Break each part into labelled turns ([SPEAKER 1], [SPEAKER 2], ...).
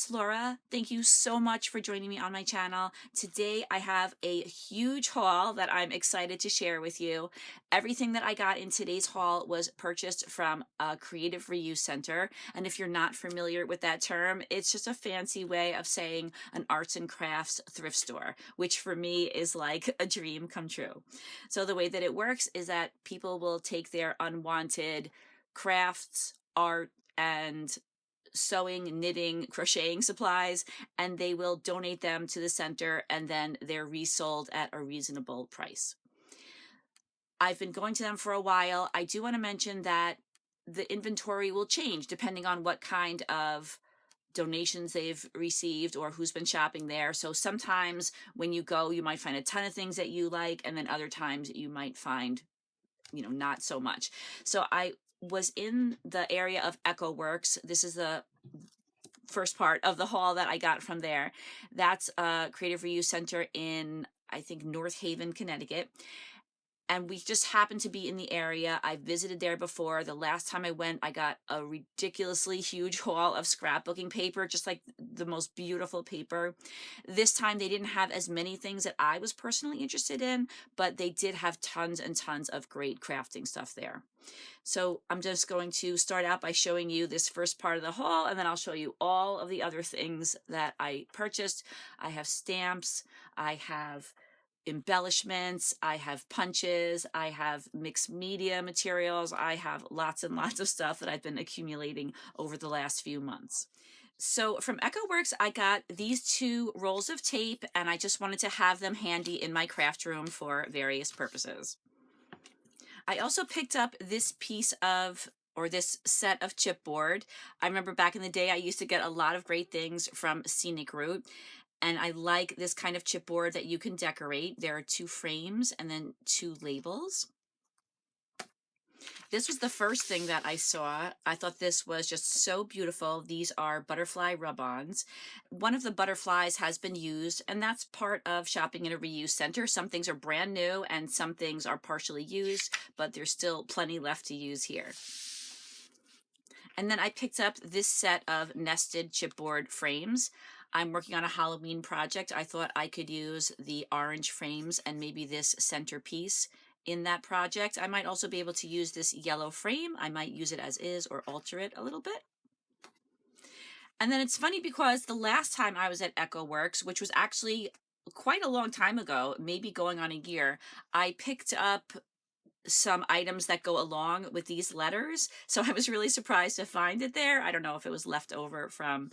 [SPEAKER 1] it's Laura. Thank you so much for joining me on my channel. Today I have a huge haul that I'm excited to share with you. Everything that I got in today's haul was purchased from a creative reuse center. And if you're not familiar with that term, it's just a fancy way of saying an arts and crafts thrift store, which for me is like a dream come true. So the way that it works is that people will take their unwanted crafts, art, and sewing, knitting, crocheting supplies, and they will donate them to the center, and then they're resold at a reasonable price. I've been going to them for a while. I do want to mention that the inventory will change depending on what kind of donations they've received or who's been shopping there. So sometimes when you go, you might find a ton of things that you like, and then other times you might find, not so much. So I was in the area of Ecoworks. This is the first part of the haul that I got from there. That's a creative reuse center in, I think, North Haven, Connecticut. And we just happened to be in the area. I visited there before. The last time I went, I got a ridiculously huge haul of scrapbooking paper, just like the most beautiful paper. This time they didn't have as many things that I was personally interested in, but they did have tons and tons of great crafting stuff there. So I'm just going to start out by showing you this first part of the haul, and then I'll show you all of the other things that I purchased. I have stamps, I have embellishments, I have punches, I have mixed media materials, I have lots and lots of stuff that I've been accumulating over the last few months. So from Ecoworks, I got these 2 rolls of tape, and I just wanted to have them handy in my craft room for various purposes. I also picked up this this set of chipboard. I remember back in the day, I used to get a lot of great things from Scenic Route. And I like this kind of chipboard that you can decorate. There are 2 frames and then 2 labels. This was the first thing that I saw. I thought this was just so beautiful. These are butterfly rub-ons. One of the butterflies has been used, and that's part of shopping in a reuse center. Some things are brand new and some things are partially used, but there's still plenty left to use here. And then I picked up this set of nested chipboard frames. I'm working on a Halloween project. I thought I could use the orange frames and maybe this centerpiece in that project. I might also be able to use this yellow frame. I might use it as is or alter it a little bit. And then it's funny because the last time I was at Ecoworks, which was actually quite a long time ago, maybe going on a year, I picked up some items that go along with these letters. So I was really surprised to find it there. I don't know if it was left over from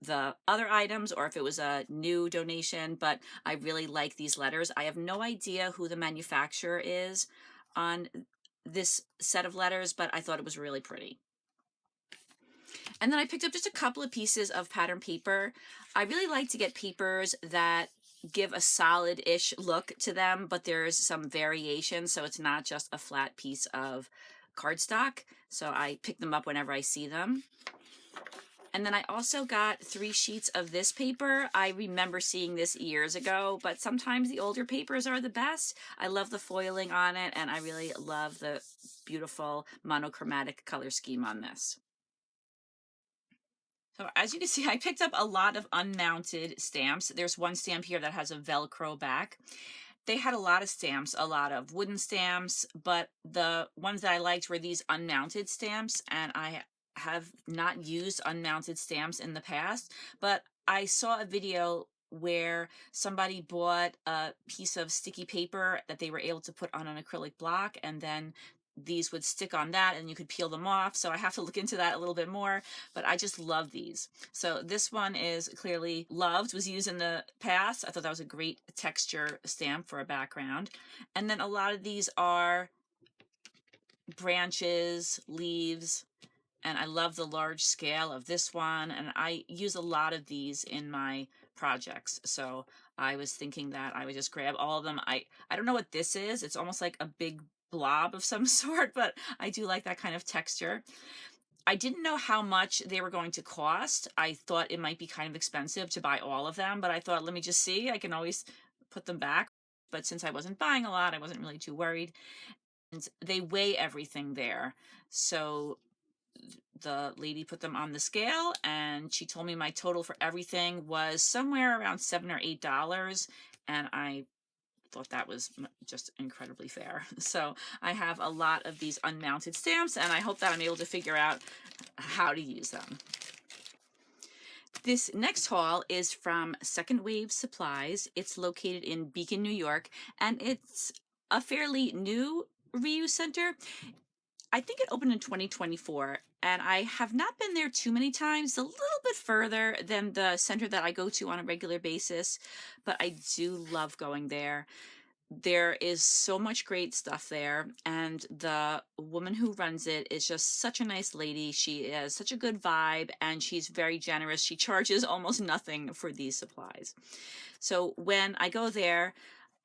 [SPEAKER 1] the other items or if it was a new donation, but I really like these letters. I have no idea who the manufacturer is on this set of letters, but I thought it was really pretty. And then I picked up just a couple of pieces of pattern paper. I really like to get papers that give a solid-ish look to them, but there's some variation, so it's not just a flat piece of cardstock. So I pick them up whenever I see them. And then I also got 3 sheets of this paper. I remember seeing this years ago, but sometimes the older papers are the best. I love the foiling on it, and I really love the beautiful monochromatic color scheme on this. So as you can see, I picked up a lot of unmounted stamps. There's one stamp here that has a Velcro back. They had a lot of stamps, a lot of wooden stamps, but the ones that I liked were these unmounted stamps, and I have not used unmounted stamps in the past, but I saw a video where somebody bought a piece of sticky paper that they were able to put on an acrylic block, and then these would stick on that and you could peel them off. So I have to look into that a little bit more, but I just love these. So this one is clearly loved, was used in the past. I thought that was a great texture stamp for a background. And then a lot of these are branches, leaves, and I love the large scale of this one. And I use a lot of these in my projects. So I was thinking that I would just grab all of them. I don't know what this is. It's almost like a big blob of some sort, but I do like that kind of texture. I didn't know how much they were going to cost. I thought it might be kind of expensive to buy all of them, but I thought, let me just see. I can always put them back. But since I wasn't buying a lot, I wasn't really too worried. And they weigh everything there. So the lady put them on the scale, and she told me my total for everything was somewhere around $7 or $8, and I thought that was just incredibly fair. So I have a lot of these unmounted stamps, and I hope that I'm able to figure out how to use them. This next haul is from SecondWave Supplies. It's located in Beacon, New York, and it's a fairly new reuse center. I think it opened in 2024, and I have not been there too many times, a little bit further than the center that I go to on a regular basis, but I do love going there. There is so much great stuff there, and the woman who runs it is just such a nice lady. She has such a good vibe, and she's very generous. She charges almost nothing for these supplies. So when I go there,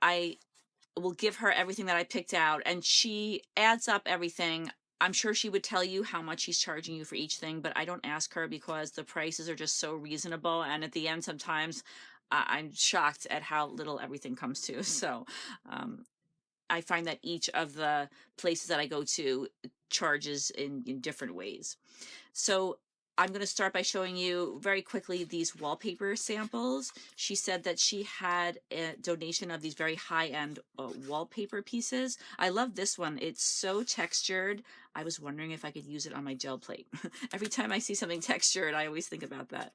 [SPEAKER 1] I will give her everything that I picked out, and she adds up everything. I'm sure she would tell you how much she's charging you for each thing, but I don't ask her because the prices are just so reasonable, and at the end sometimes I'm shocked at how little everything comes to. So I find that each of the places that I go to charges in different ways. So I'm going to start by showing you very quickly these wallpaper samples. She said that she had a donation of these very high-end wallpaper pieces. I love this one. It's so textured. I was wondering if I could use it on my gel plate. Every time I see something textured, I always think about that.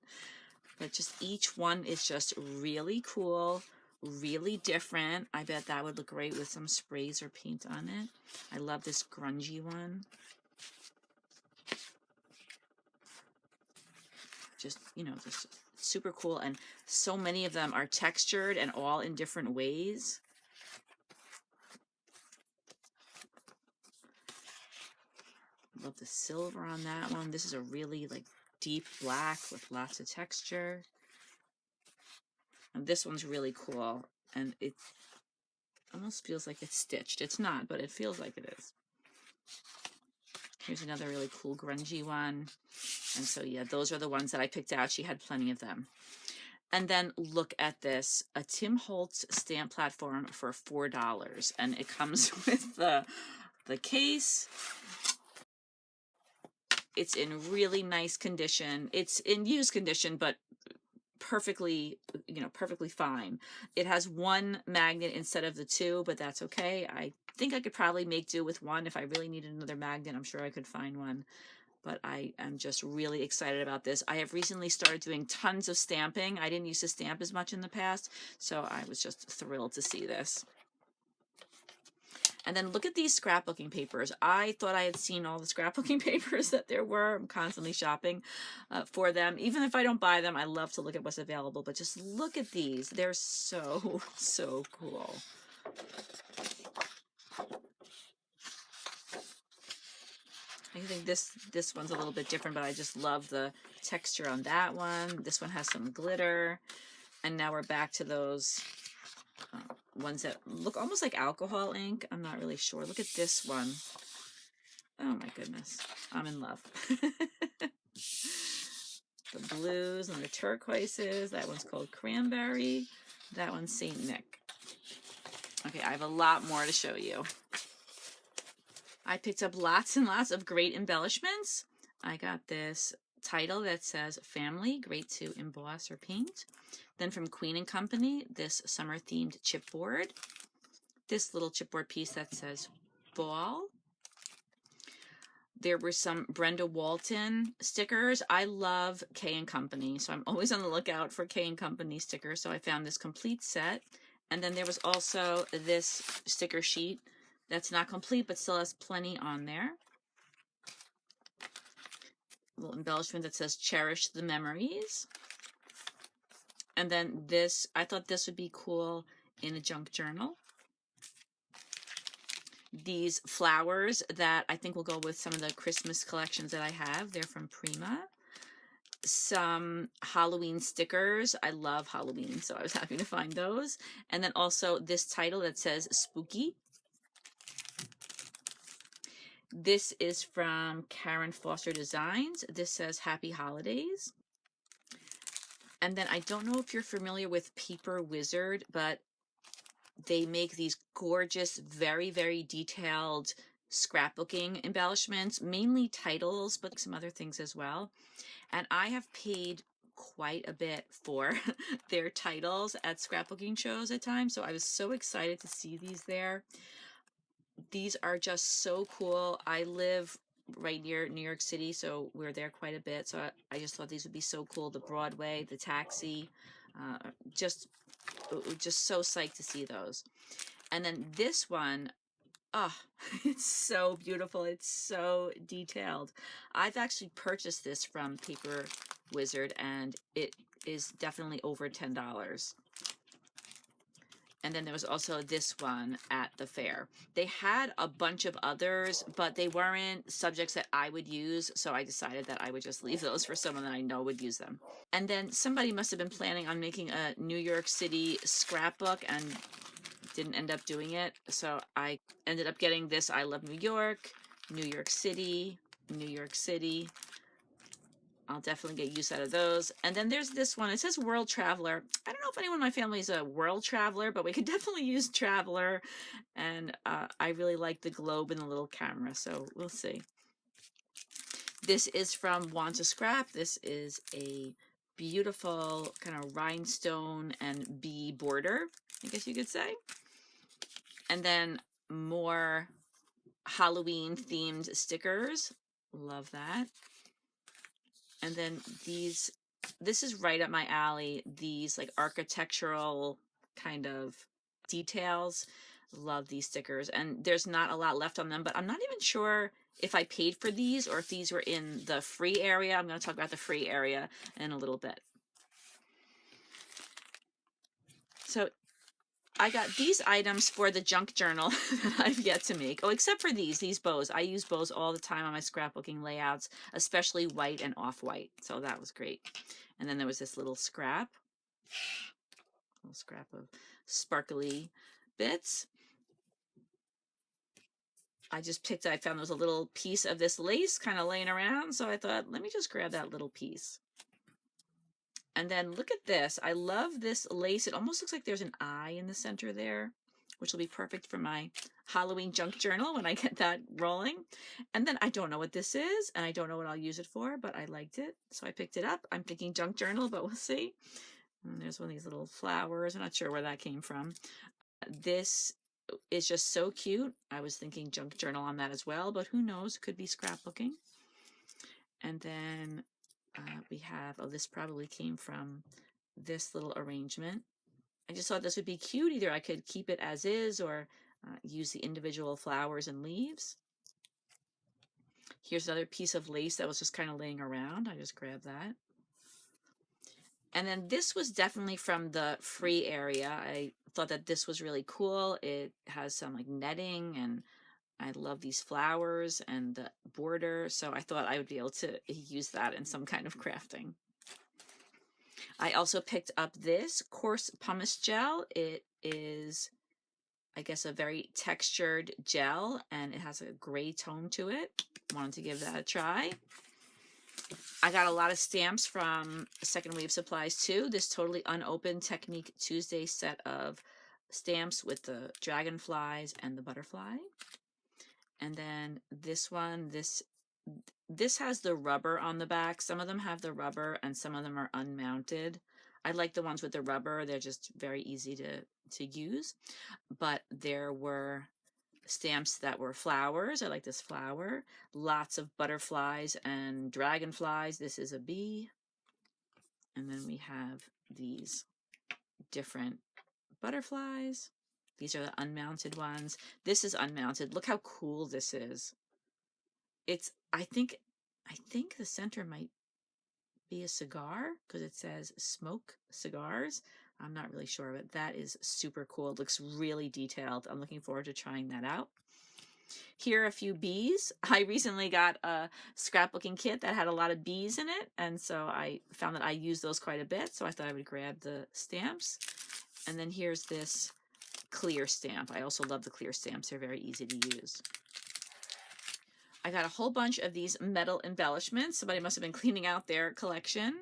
[SPEAKER 1] But just each one is just really cool, really different. I bet that would look great with some sprays or paint on it. I love this grungy one. Just, you know, just super cool, and so many of them are textured and all in different ways. Love the silver on that one. This is a really like deep black with lots of texture. And this one's really cool, and it almost feels like it's stitched. It's not, but it feels like it is. Here's another really cool grungy one. And so, yeah, those are the ones that I picked out. She had plenty of them. And then look at this, a Tim Holtz stamp platform for $4. And it comes with the case. It's in really nice condition. It's in used condition, but perfectly, you know, perfectly fine. It has one magnet instead of the two, but that's okay. I think I could probably make do with one. If I really needed another magnet, I'm sure I could find one. But I am just really excited about this. I have recently started doing tons of stamping. I didn't used to stamp as much in the past, so I was just thrilled to see this. And then look at these scrapbooking papers. I thought I had seen all the scrapbooking papers that there were. I'm constantly shopping for them. Even if I don't buy them, I love to look at what's available. But just look at these. They're so, so cool. I think this one's a little bit different, but I just love the texture on that one. This one has some glitter. And now we're back to those ones that look almost like alcohol ink. I'm not really sure. Look at this one. Oh my goodness. I'm in love. The blues and the turquoises. That one's called Cranberry. That one's Saint Nick. Okay, I have a lot more to show you. I picked up lots and lots of great embellishments. I got this title that says Family, great to emboss or paint. Then from Queen & Company, this summer-themed chipboard. This little chipboard piece that says Fall. There were some Brenda Walton stickers. I love K & Company, so I'm always on the lookout for K & Company stickers. So I found this complete set. And then there was also this sticker sheet that's not complete, but still has plenty on there. A little embellishment that says Cherish the Memories. And then this, I thought this would be cool in a junk journal. These flowers that I think will go with some of the Christmas collections that I have. They're from Prima. Some Halloween stickers. I love Halloween, so I was happy to find those. And then also this title that says Spooky. This is from Karen Foster Designs. This says Happy Holidays. And then I don't know if you're familiar with Paper Wizard, but they make these gorgeous, very, very detailed scrapbooking embellishments, mainly titles, but some other things as well. And I have paid quite a bit for their titles at scrapbooking shows at times, so I was so excited to see these there. These are just so cool. I live right near New York City, so we're there quite a bit, so I just thought these would be so cool. The Broadway, the Taxi, just so psyched to see those. And then this one, oh, it's so beautiful. It's so detailed. I've actually purchased this from Paper Wizard, and it is definitely over $10. And then there was also this one at the fair. They had a bunch of others, but they weren't subjects that I would use, so I decided that I would just leave those for someone that I know would use them. And then somebody must have been planning on making a New York City scrapbook and didn't end up doing it, so I ended up getting this I Love New York, New York City, New York City. I'll definitely get use out of those. And then there's this one. It says World Traveler. I don't know if anyone in my family is a world traveler, but we could definitely use Traveler. And I really like the globe and the little camera, so we'll see. This is from Want to Scrap. This is a beautiful kind of rhinestone and bee border, I guess you could say. And then more Halloween themed stickers. Love that. And then this is right up my alley. These like architectural kind of details. Love these stickers. And there's not a lot left on them, but I'm not even sure if I paid for these or if these were in the free area. I'm going to talk about the free area in a little bit. So I got these items for the junk journal that I've yet to make. Oh, except for these bows. I use bows all the time on my scrapbooking layouts, especially white and off-white. So that was great. And then there was this little scrap of sparkly bits. I found there was a little piece of this lace kind of laying around. So I thought, let me just grab that little piece. And then look at this. I love this lace. It almost looks like there's an eye in the center there, which will be perfect for my Halloween junk journal when I get that rolling. And then I don't know what this is, and I don't know what I'll use it for, but I liked it, so I picked it up. I'm thinking junk journal, but we'll see. And there's one of these little flowers. I'm not sure where that came from. This is just so cute. I was thinking junk journal on that as well, but who knows? It could be scrapbooking. And then we have, oh, this probably came from this little arrangement. I just thought this would be cute. Either I could keep it as is or use the individual flowers and leaves. Here's another piece of lace that was just kind of laying around. I just grabbed that. And then this was definitely from the free area. I thought that this was really cool. It has some like netting, and I love these flowers and the border, so I thought I would be able to use that in some kind of crafting. I also picked up this coarse pumice gel. It is, I guess, a very textured gel, and it has a gray tone to it. Wanted to give that a try. I got a lot of stamps from SecondWave Supplies too. This totally unopened Technique Tuesday set of stamps with the dragonflies and the butterfly. And then this one, this has the rubber on the back. Some of them have the rubber and some of them are unmounted. I like the ones with the rubber. They're just very easy to use. But there were stamps that were flowers. I like this flower. Lots of butterflies and dragonflies. This is a bee. And then we have these different butterflies. These are the unmounted ones. This is unmounted. Look how cool this is. It's, I think the center might be a cigar because it says smoke cigars. I'm not really sure, but that is super cool. It looks really detailed. I'm looking forward to trying that out. Here are a few bees. I recently got a scrapbooking kit that had a lot of bees in it, and so I found that I use those quite a bit, so I thought I would grab the stamps. And then here's this clear stamp. I also love the clear stamps. They're very easy to use. I got a whole bunch of these metal embellishments. Somebody must have been cleaning out their collection.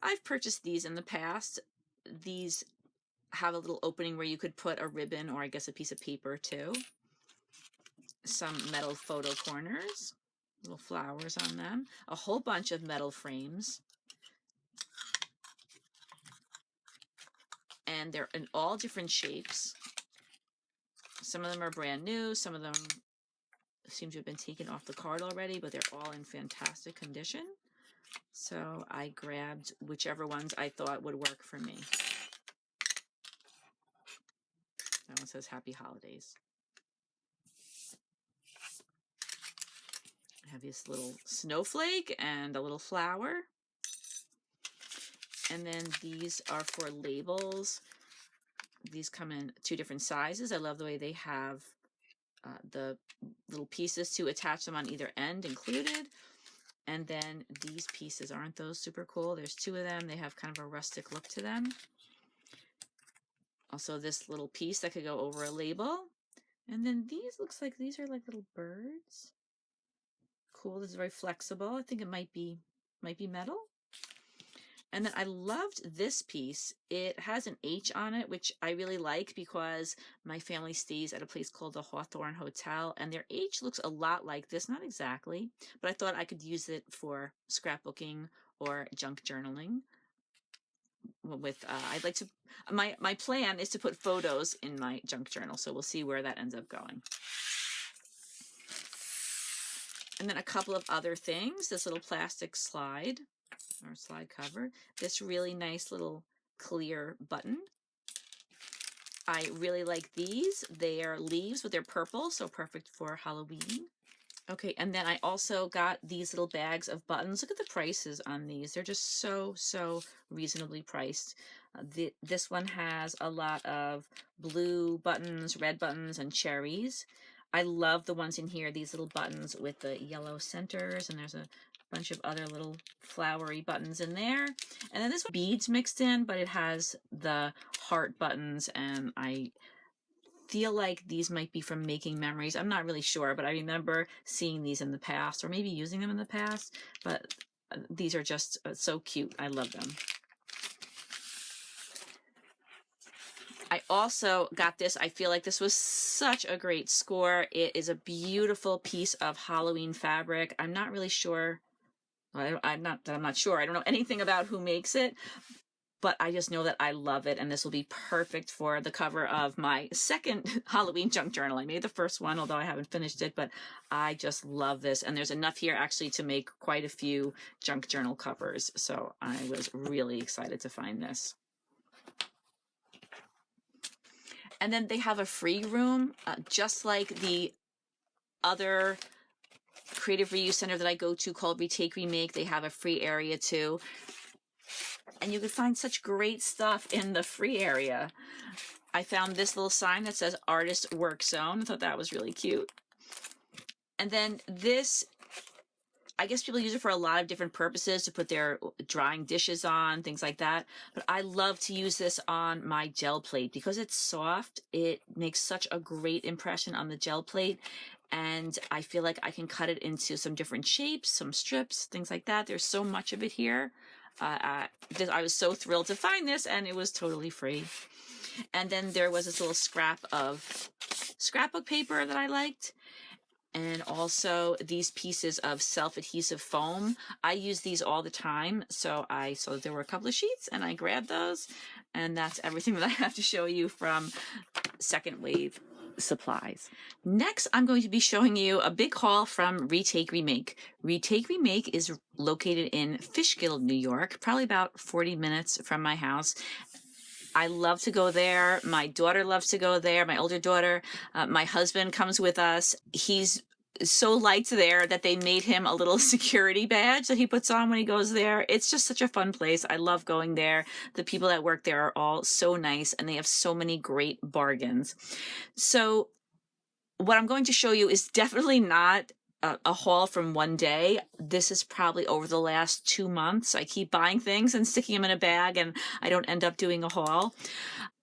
[SPEAKER 1] I've purchased these in the past. These have a little opening where you could put a ribbon or I guess a piece of paper too. some metal photo corners, little flowers on them, a whole bunch of metal frames, and they're in all different shapes. Some of them are brand new, some of them seem to have been taken off the card already, but they're all in fantastic condition. So I grabbed whichever ones I thought would work for me. That one says Happy Holidays. I have this little snowflake and a little flower. And then these are for labels. These come in 2 different sizes. I love the way they have the little pieces to attach them on either end included. And then these pieces, aren't those super cool? There's 2 of them. They have kind of a rustic look to them. Also this little piece that could go over a label. And then these, looks like these are like little birds. Cool, this is very flexible. I think it might be metal. And then I loved this piece. It has an H on it, which I really like because my family stays at a place called the Hawthorne Hotel, and their H looks a lot like this, not exactly, but I thought I could use it for scrapbooking or junk journaling. With I'd like to, my plan is to put photos in my junk journal, so we'll see where that ends up going. And then a couple of other things, this little plastic slide, or slide cover, this really nice little clear button. I really like these. They are leaves, but they're purple, so perfect for Halloween. Okay, and then I also got these little bags of buttons. Look at the prices on these. They're just so reasonably priced. This one has a lot of blue buttons, red buttons, and cherries. I love the ones in here, these little buttons with the yellow centers, and there's a bunch of other little flowery buttons in there. And then this one, beads mixed in, but it has the heart buttons, and I feel like these might be from Making Memories. I'm not really sure, but I remember seeing these in the past, or maybe using them in the past, but these are just so cute. I love them. I also got this. I feel like this was such a great score. It is a beautiful piece of Halloween fabric. I'm not really sure. I'm not sure. I don't know anything about who makes it, but I just know that I love it, and this will be perfect for the cover of my second Halloween junk journal. I made the first one, although I haven't finished it, but I just love this, and there's enough here actually to make quite a few junk journal covers, so I was really excited to find this. And then they have a free room, just like the other creative reuse center that I go to called Retake Remake. They have a free area too. And you can find such great stuff in the free area. I found this little sign that says Artist Work Zone. I thought that was really cute. And then this, I guess people use it for a lot of different purposes, to put their drying dishes on, things like that. But I love to use this on my gel plate because it's soft. It makes such a great impression on the gel plate. And I feel like I can cut it into some different shapes, some strips, things like that. There's so much of it here. I was so thrilled to find this, and it was totally free. And then there was this little scrap of scrapbook paper that I liked. And also these pieces of self-adhesive foam. I use these all the time, so I saw that there were a couple of sheets, and I grabbed those. And that's everything that I have to show you from SecondWave Supplies. Next, I'm going to be showing you a big haul from Retake Remake. Retake Remake is located in Fishkill, New York, probably about 40 minutes from my house. I love to go there. My daughter loves to go there, my older daughter. My husband comes with us. He's so liked there that they made him a little security badge that he puts on when he goes there. It's just such a fun place. I love going there. The people that work there are all so nice, and they have so many great bargains. So what I'm going to show you is definitely not a haul from one day. This is probably over the last 2 months. I keep buying things and sticking them in a bag, and I don't end up doing a haul.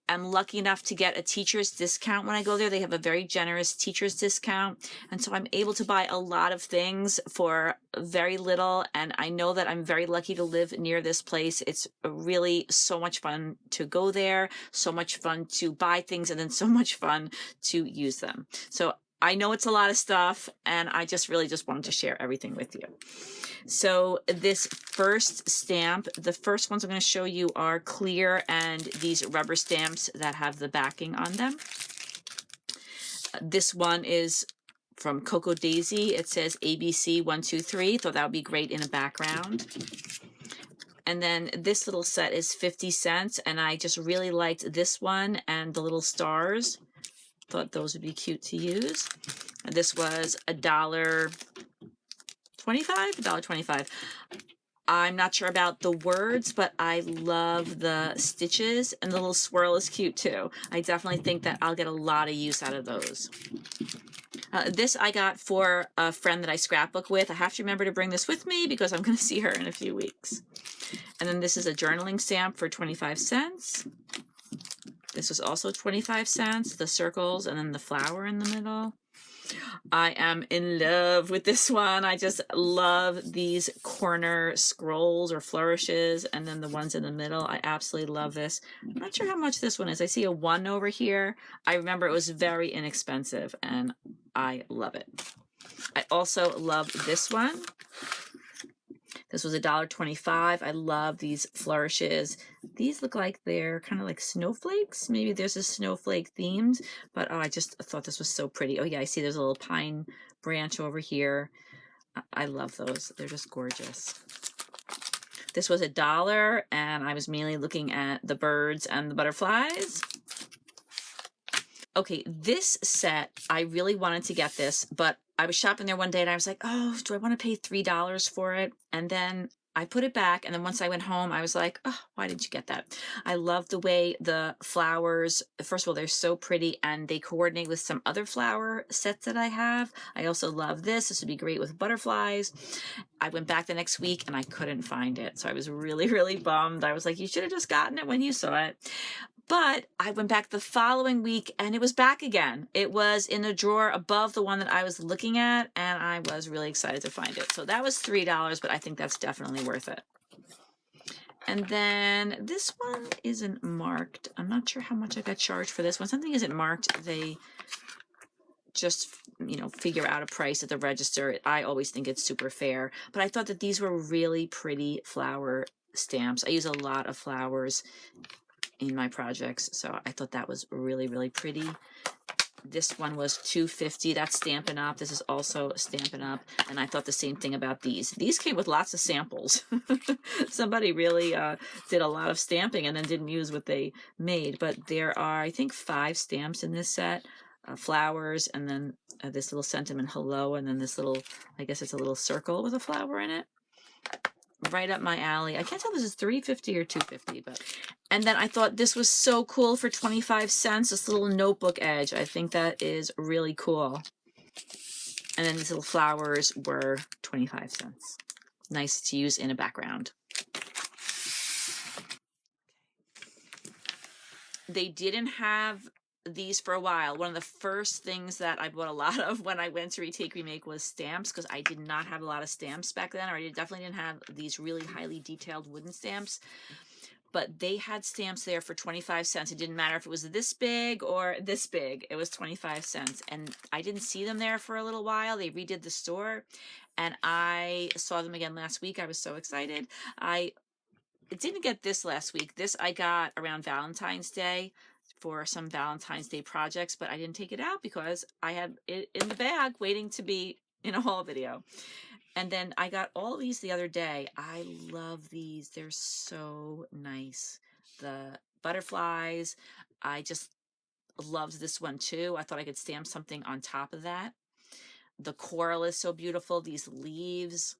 [SPEAKER 1] I'm lucky enough to get a teacher's discount when I go there. They have a very generous teacher's discount. And so I'm able to buy a lot of things for very little. And I know that I'm very lucky to live near this place. It's really so much fun to go there, so much fun to buy things, and then so much fun to use them. So I know it's a lot of stuff, and I just really just wanted to share everything with you. So this first stamp, the first ones I'm going to show you are clear and these rubber stamps that have the backing on them. This one is from Coco Daisy. It says ABC 123. Thought that would be great in a background. And then this little set is 50 cents, and I just really liked this one and the little stars. Thought those would be cute to use. And this was $1.25, $1.25. I'm not sure about the words, but I love the stitches, and the little swirl is cute too. I definitely think that I'll get a lot of use out of those. This I got for a friend that I scrapbook with. I have to remember to bring this with me because I'm going to see her in a few weeks. And then this is a journaling stamp for 25 cents. This was also 25 cents, the circles and then the flower in the middle. I am in love with this one. I just love these corner scrolls or flourishes, and then the ones in the middle. I absolutely love this. I'm not sure how much this one is. I see a 1 over here. I remember it was very inexpensive, and I love it. I also love this one. This was $1.25. I love these flourishes. These look like they're kind of like snowflakes. Maybe there's a snowflake themed, but oh, I just thought this was so pretty. Oh yeah, I see there's a little pine branch over here. I love those. They're just gorgeous. This was $1, and I was mainly looking at the birds and the butterflies. Okay, this set, I really wanted to get this, but I was shopping there one day and I was like, oh, do I want to pay $3 for it? And then I put it back, and then once I went home, I was like, oh, why didn't you get that? I love the way the flowers, first of all, they're so pretty, and they coordinate with some other flower sets that I have. I also love this. This would be great with butterflies. I went back the next week and I couldn't find it. So I was really, really bummed. I was like, you should have just gotten it when you saw it. But I went back the following week and it was back again. It was in a drawer above the one that I was looking at, and I was really excited to find it. So that was $3, but I think that's definitely worth it. And then this one isn't marked. I'm not sure how much I got charged for this one. Something isn't marked. They just, you know, figure out a price at the register. I always think it's super fair. But I thought that these were really pretty flower stamps. I use a lot of flowers in my projects, so I thought that was really, really pretty. This one was $2.50. That's Stampin' Up. This is also Stampin' Up. And I thought the same thing about these. These came with lots of samples. Somebody really did a lot of stamping and then didn't use what they made. But there are, I think, 5 stamps in this set. Flowers, and then this little sentiment hello, and then this little, I guess it's a little circle with a flower in it. Right up my alley. I can't tell if this is $3.50 or $2.50, but. And then I thought this was so cool for 25 cents, this little notebook edge. I think that is really cool. And then these little flowers were 25 cents. Nice to use in a background. They didn't have these for a while. One of the first things that I bought a lot of when I went to Retake Remake was stamps, because I did not have a lot of stamps back then, or I definitely didn't have these really highly detailed wooden stamps. But they had stamps there for 25 cents. It didn't matter if it was this big or this big. It was 25 cents. And I didn't see them there for a little while. They redid the store, and I saw them again last week. I was so excited. I didn't get this last week. This I got around Valentine's Day for some Valentine's Day projects, but I didn't take it out because I had it in the bag waiting to be in a haul video. And then I got all these the other day. I love these. They're so nice. The butterflies. I just loved this one too. I thought I could stamp something on top of that. The coral is so beautiful. These leaves.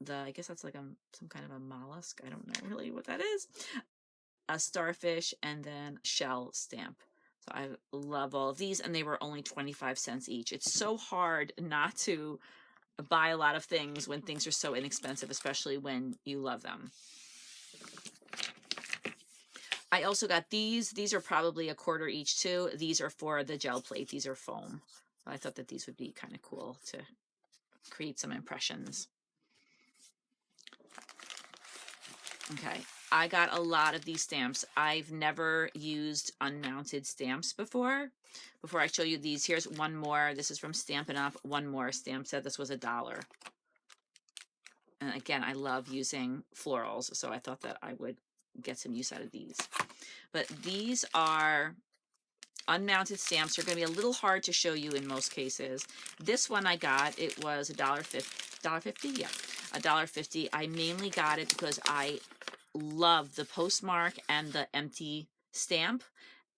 [SPEAKER 1] I guess that's like some kind of a mollusk. I don't know really what that is. A starfish, and then shell stamp. So I love all of these, and they were only 25 cents each. It's so hard not to buy a lot of things when things are so inexpensive, especially when you love them. I also got these. These are probably $1/4 each too. These are for the gel plate. These are foam. I thought that these would be kind of cool to create some impressions. Okay, I got a lot of these stamps. I've never used unmounted stamps before. Before I show you these, here's one more. This is from Stampin' Up. One more stamp set. This was $1. And again, I love using florals, so I thought that I would get some use out of these. But these are unmounted stamps. Are going to be a little hard to show you in most cases. This one I got, it was $1.50. Yeah, $1.50. I mainly got it because I love the postmark and the empty stamp,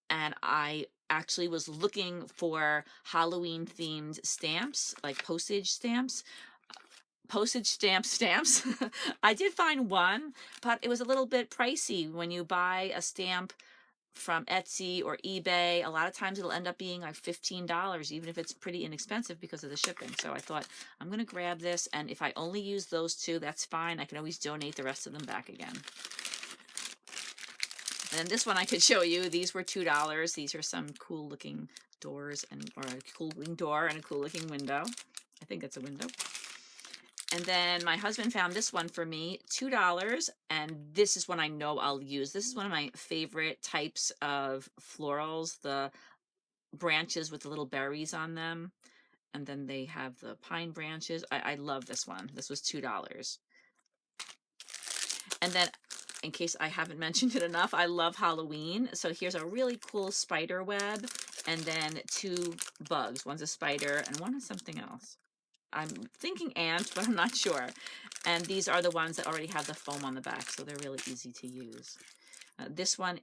[SPEAKER 1] and I actually was looking for Halloween themed stamps, like postage stamps. I did find one, but it was a little bit pricey. When you buy a stamp from Etsy or eBay, a lot of times it'll end up being like $15, even if it's pretty inexpensive because of the shipping. So I thought, I'm going to grab this, and if I only use those two, that's fine. I can always donate the rest of them back again. And then this one I could show you. These were $2. These are some cool looking doors, or a cool looking door and a cool looking window. I think it's a window. And then my husband found this one for me, $2, and this is one I know I'll use. This is one of my favorite types of florals, the branches with the little berries on them, and then they have the pine branches. I love this one. This was $2. And then, in case I haven't mentioned it enough, I love Halloween. So here's a really cool spider web, and then two bugs. One's a spider, and one is something else. I'm thinking ant, but I'm not sure. And these are the ones that already have the foam on the back, so they're really easy to use. This one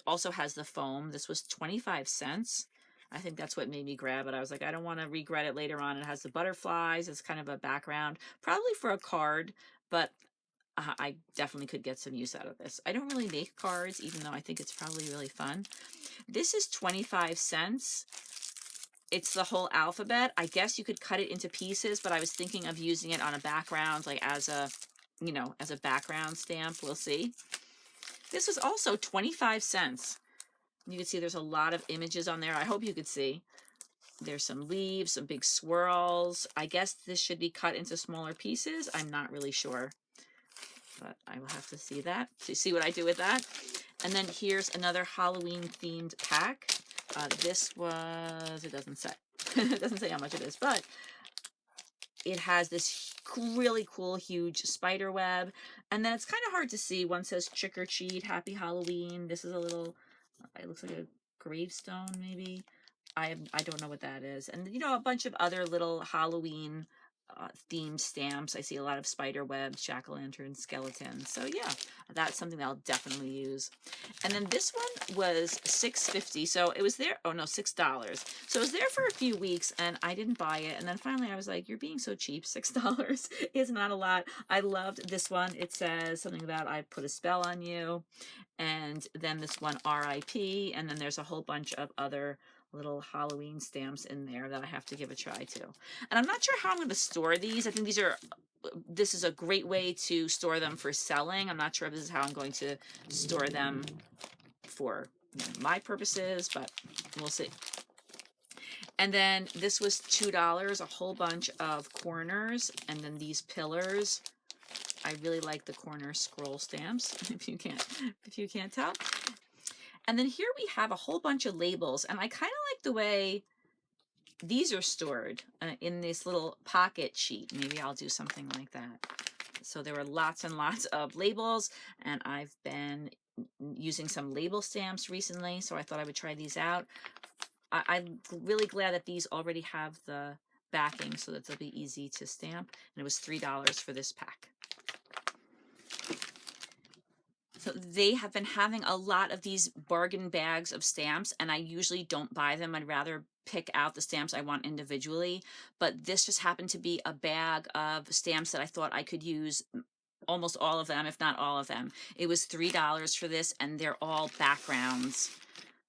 [SPEAKER 1] also has the foam. This was 25 cents. I think that's what made me grab it. I was like, I don't want to regret it later on. It has the butterflies. It's kind of a background, probably for a card, but I definitely could get some use out of this. I don't really make cards, even though I think it's probably really fun. This is 25 cents. It's the whole alphabet. I guess you could cut it into pieces, but I was thinking of using it on a background, like as a, as a background stamp. We'll see. This was also 25 cents. You can see there's a lot of images on there. I hope you could see. There's some leaves, some big swirls. I guess this should be cut into smaller pieces. I'm not really sure, but I will have to see that, to see what I do with that. And then here's another Halloween themed pack. This was, it doesn't say, it doesn't say how much it is, but it has this really cool, huge spider web. And then it's kind of hard to see. One says trick or treat, happy Halloween. This is a little, it looks like a gravestone, maybe. I don't know what that is. And, a bunch of other little Halloween themed stamps. I see a lot of spider webs, jack-o'-lanterns, skeletons. So yeah, that's something that I'll definitely use. And then this one was $6.50. So it was there. Oh no, $6. So it was there for a few weeks and I didn't buy it. And then finally I was like, you're being so cheap. $6 is not a lot. I loved this one. It says something about I put a spell on you. And then this one, RIP. And then there's a whole bunch of other little Halloween stamps in there that I have to give a try to. And I'm not sure how I'm going to store these. I think this is a great way to store them for selling. I'm not sure if this is how I'm going to store them for my purposes, but we'll see. And then this was $2, a whole bunch of corners, and then these pillars. I really like the corner scroll stamps, if you can't tell. And then here we have a whole bunch of labels, and I kind of like the way these are stored in this little pocket sheet. Maybe I'll do something like that. So there were lots and lots of labels, and I've been using some label stamps recently, so I thought I would try these out. I'm really glad that these already have the backing so that they'll be easy to stamp, and it was $3 for this pack. So they have been having a lot of these bargain bags of stamps, and I usually don't buy them. I'd rather pick out the stamps I want individually, but this just happened to be a bag of stamps that I thought I could use almost all of them, if not all of them. It was $3 for this, and they're all backgrounds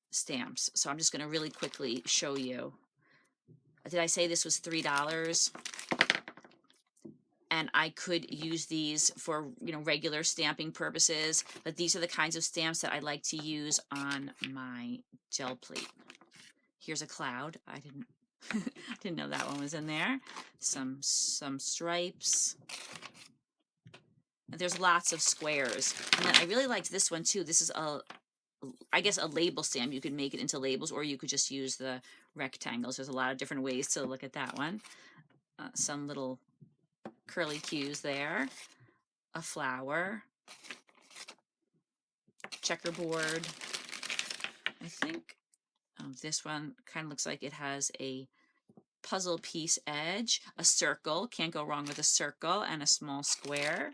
[SPEAKER 1] stamps. So I'm just going to really quickly show you. Did I say this was $3? And I could use these for, regular stamping purposes, but these are the kinds of stamps that I like to use on my gel plate. Here's a cloud. I didn't know that one was in there. Some stripes. There's lots of squares. And then I really liked this one too. This is I guess a label stamp. You could make it into labels, or you could just use the rectangles. There's a lot of different ways to look at that one. Some little curly cues there. A flower. Checkerboard. I think this one kind of looks like it has a puzzle piece edge. A circle. Can't go wrong with a circle. And a small square.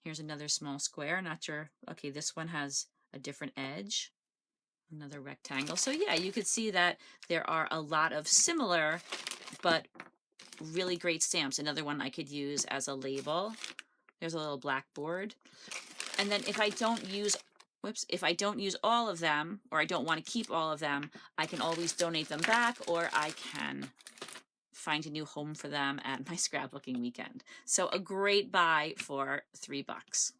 [SPEAKER 1] Here's another small square. Not sure. Okay, this one has a different edge. Another rectangle. So yeah, you could see that there are a lot of similar but really great stamps. Another one I could use as a label. There's a little blackboard. And then if I don't use, if I don't use all of them, or I don't want to keep all of them, I can always donate them back, or I can find a new home for them at my scrapbooking weekend. So a great buy for $3.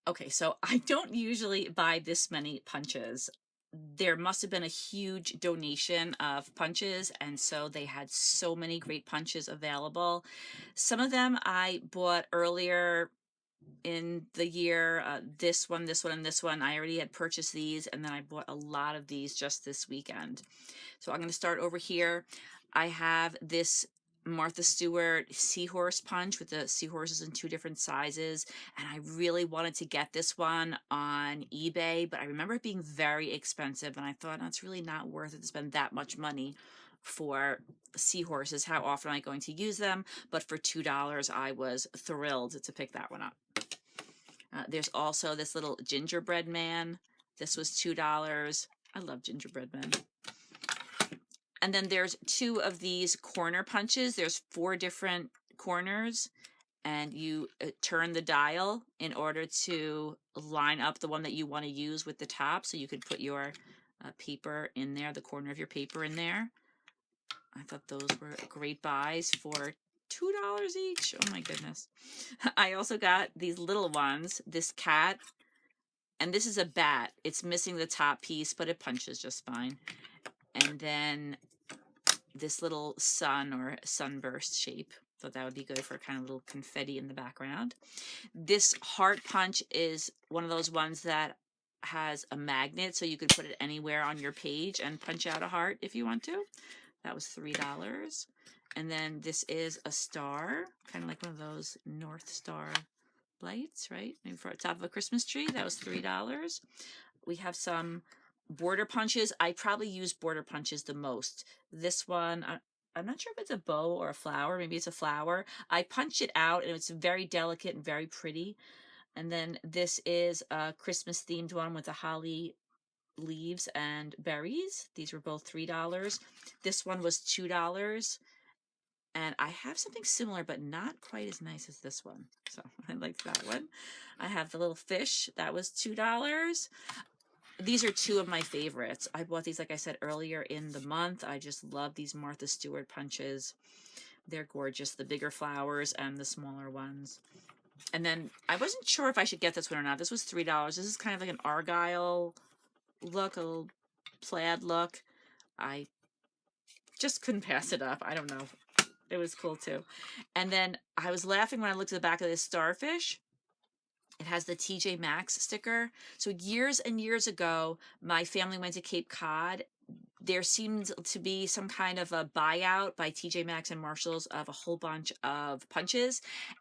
[SPEAKER 1] Okay, so I don't usually buy this many punches. There must have been a huge donation of punches, and so they had so many great punches available. Some of them I bought earlier in the year. This one, and this one. I already had purchased these, and then I bought a lot of these just this weekend. So I'm going to start over here. I have this Martha Stewart seahorse punch with the seahorses in 2 different sizes, and I really wanted to get this one on eBay, but I remember it being very expensive, and I thought, no, it's really not worth it to spend that much money for seahorses. How often am I going to use them? But for $2, I was thrilled to pick that one up. There's also this little gingerbread man. This was $2. I love gingerbread men. And then there's 2 of these corner punches. There's 4 different corners, and you turn the dial in order to line up the one that you want to use with the top. So you could put your paper in there, the corner of your paper in there. I thought those were great buys for $2 each. Oh my goodness. I also got these little ones, this cat, and this is a bat. It's missing the top piece, but it punches just fine. And then this little sun or sunburst shape. Thought that would be good for kind of little confetti in the background. This heart punch is one of those ones that has a magnet, so you could put it anywhere on your page and punch out a heart if you want to. That was $3. And then this is a star, kind of like one of those North Star lights, right? Maybe for the top of a Christmas tree. That was $3. We have some border punches. I probably use border punches the most. This one, I'm not sure if it's a bow or a flower. Maybe it's a flower. I punched it out, and it's very delicate and very pretty. And then this is a Christmas themed one with the holly leaves and berries. These were both $3. This one was $2. And I have something similar, but not quite as nice as this one. So I liked that one. I have the little fish. That was $2. These are 2 of my favorites. I bought these, like I said, earlier in the month. I just love these Martha Stewart punches. They're gorgeous. The bigger flowers and the smaller ones. And then I wasn't sure if I should get this one or not. This was $3. This is kind of like an argyle look, a little plaid look. I just couldn't pass it up. I don't know. It was cool too. And then I was laughing when I looked at the back of this starfish. It has the TJ Maxx sticker. So years and years ago, my family went to Cape Cod. There seemed to be some kind of a buyout by TJ Maxx and Marshalls of a whole bunch of punches.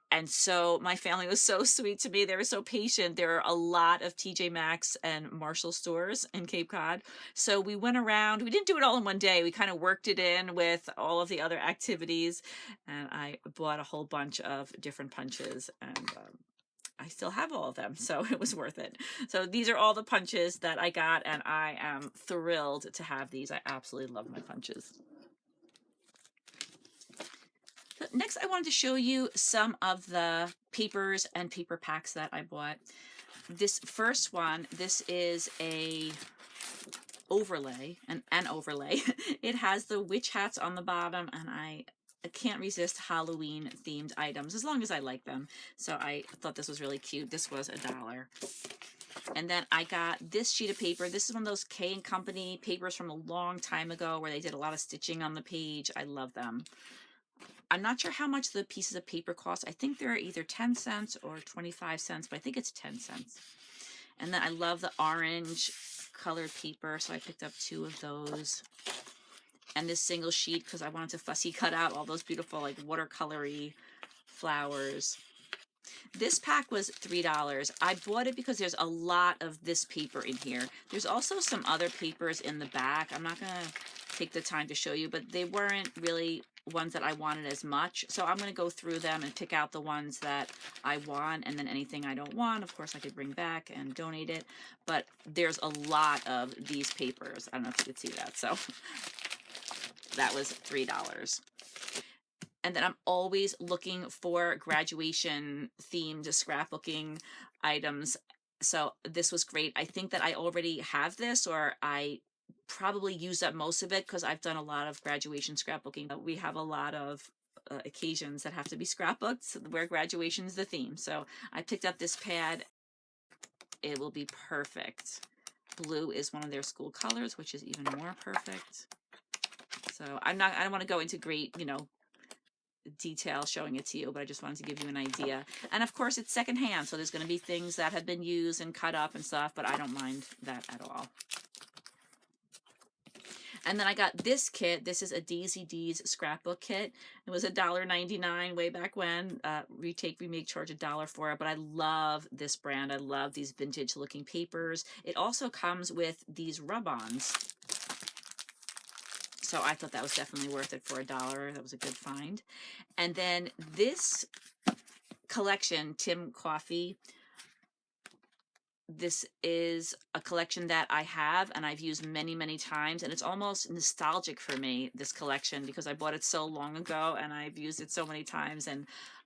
[SPEAKER 1] And so my family was so sweet to me. They were so patient. There are a lot of TJ Maxx and Marshall stores in Cape Cod. So we went around. We didn't do it all in one day. We kind of worked it in with all of the other activities. And I bought a whole bunch of different punches. And I still have all of them, so it was worth it. So these are all the punches that I got, and I am thrilled to have these. I absolutely love my punches. So next, I wanted to show you some of the papers and paper packs that I bought. This first one, this is a overlay, an overlay. It has the witch hats on the bottom, and I can't resist Halloween themed items as long as I like them. So I thought this was really cute. This was $1. And then I got this sheet of paper. This is one of those K & Company papers from a long time ago where they did a lot of stitching on the page. I love them. I'm not sure how much the pieces of paper cost. I think they're either 10 cents or 25 cents, but I think it's 10 cents. And then I love the orange colored paper, so I picked up 2 of those. And this single sheet because I wanted to fussy cut out all those beautiful like watercolory flowers. This pack was $3. I bought it because there's a lot of this paper in here. There's also some other papers in the back. I'm not going to take the time to show you, but they weren't really ones that I wanted as much. So I'm going to go through them and pick out the ones that I want, and then anything I don't want, of course, I could bring back and donate it. But there's a lot of these papers. I don't know if you could see that. So that was $3. And then I'm always looking for graduation themed scrapbooking items. So this was great. I think that I already have this, or I probably used up most of it because I've done a lot of graduation scrapbooking. We have a lot of occasions that have to be scrapbooked where graduation is the theme. So I picked up this pad. It will be perfect. Blue is one of their school colors, which is even more perfect. So I don't want to go into great, detail showing it to you, but I just wanted to give you an idea. And of course it's secondhand, so there's going to be things that have been used and cut up and stuff, but I don't mind that at all. And then I got this kit. This is a Daisy D's scrapbook kit. It was $1.99 way back when. Retake Remake charged $1 for it, but I love this brand. I love these vintage looking papers. It also comes with these rub-ons. So I thought that was definitely worth it for $1. That was a good find. And then this collection, Tim Coffee, this is a collection that I have and I've used many, many times. And it's almost nostalgic for me, this collection, because I bought it so long ago and I've used it so many times and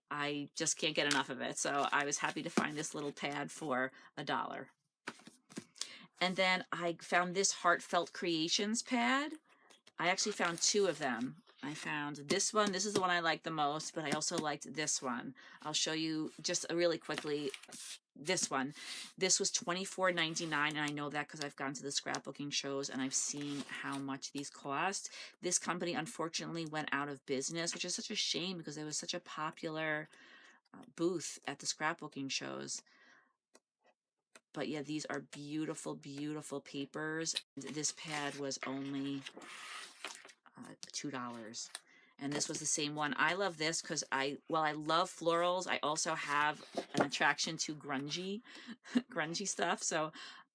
[SPEAKER 1] I just can't get enough of it. So I was happy to find this little pad for $1. And then I found this Heartfelt Creations pad. I actually found 2 of them. I found this one. This is the one I like the most, but I also liked this one. I'll show you just really quickly this one. This was $24.99, and I know that because I've gone to the scrapbooking shows and I've seen how much these cost. This company unfortunately went out of business, which is such a shame because it was such a popular booth at the scrapbooking shows. But yeah, these are beautiful, beautiful papers. This pad was only $2. And this was the same one. I love this because I love florals. I also have an attraction to grungy stuff. So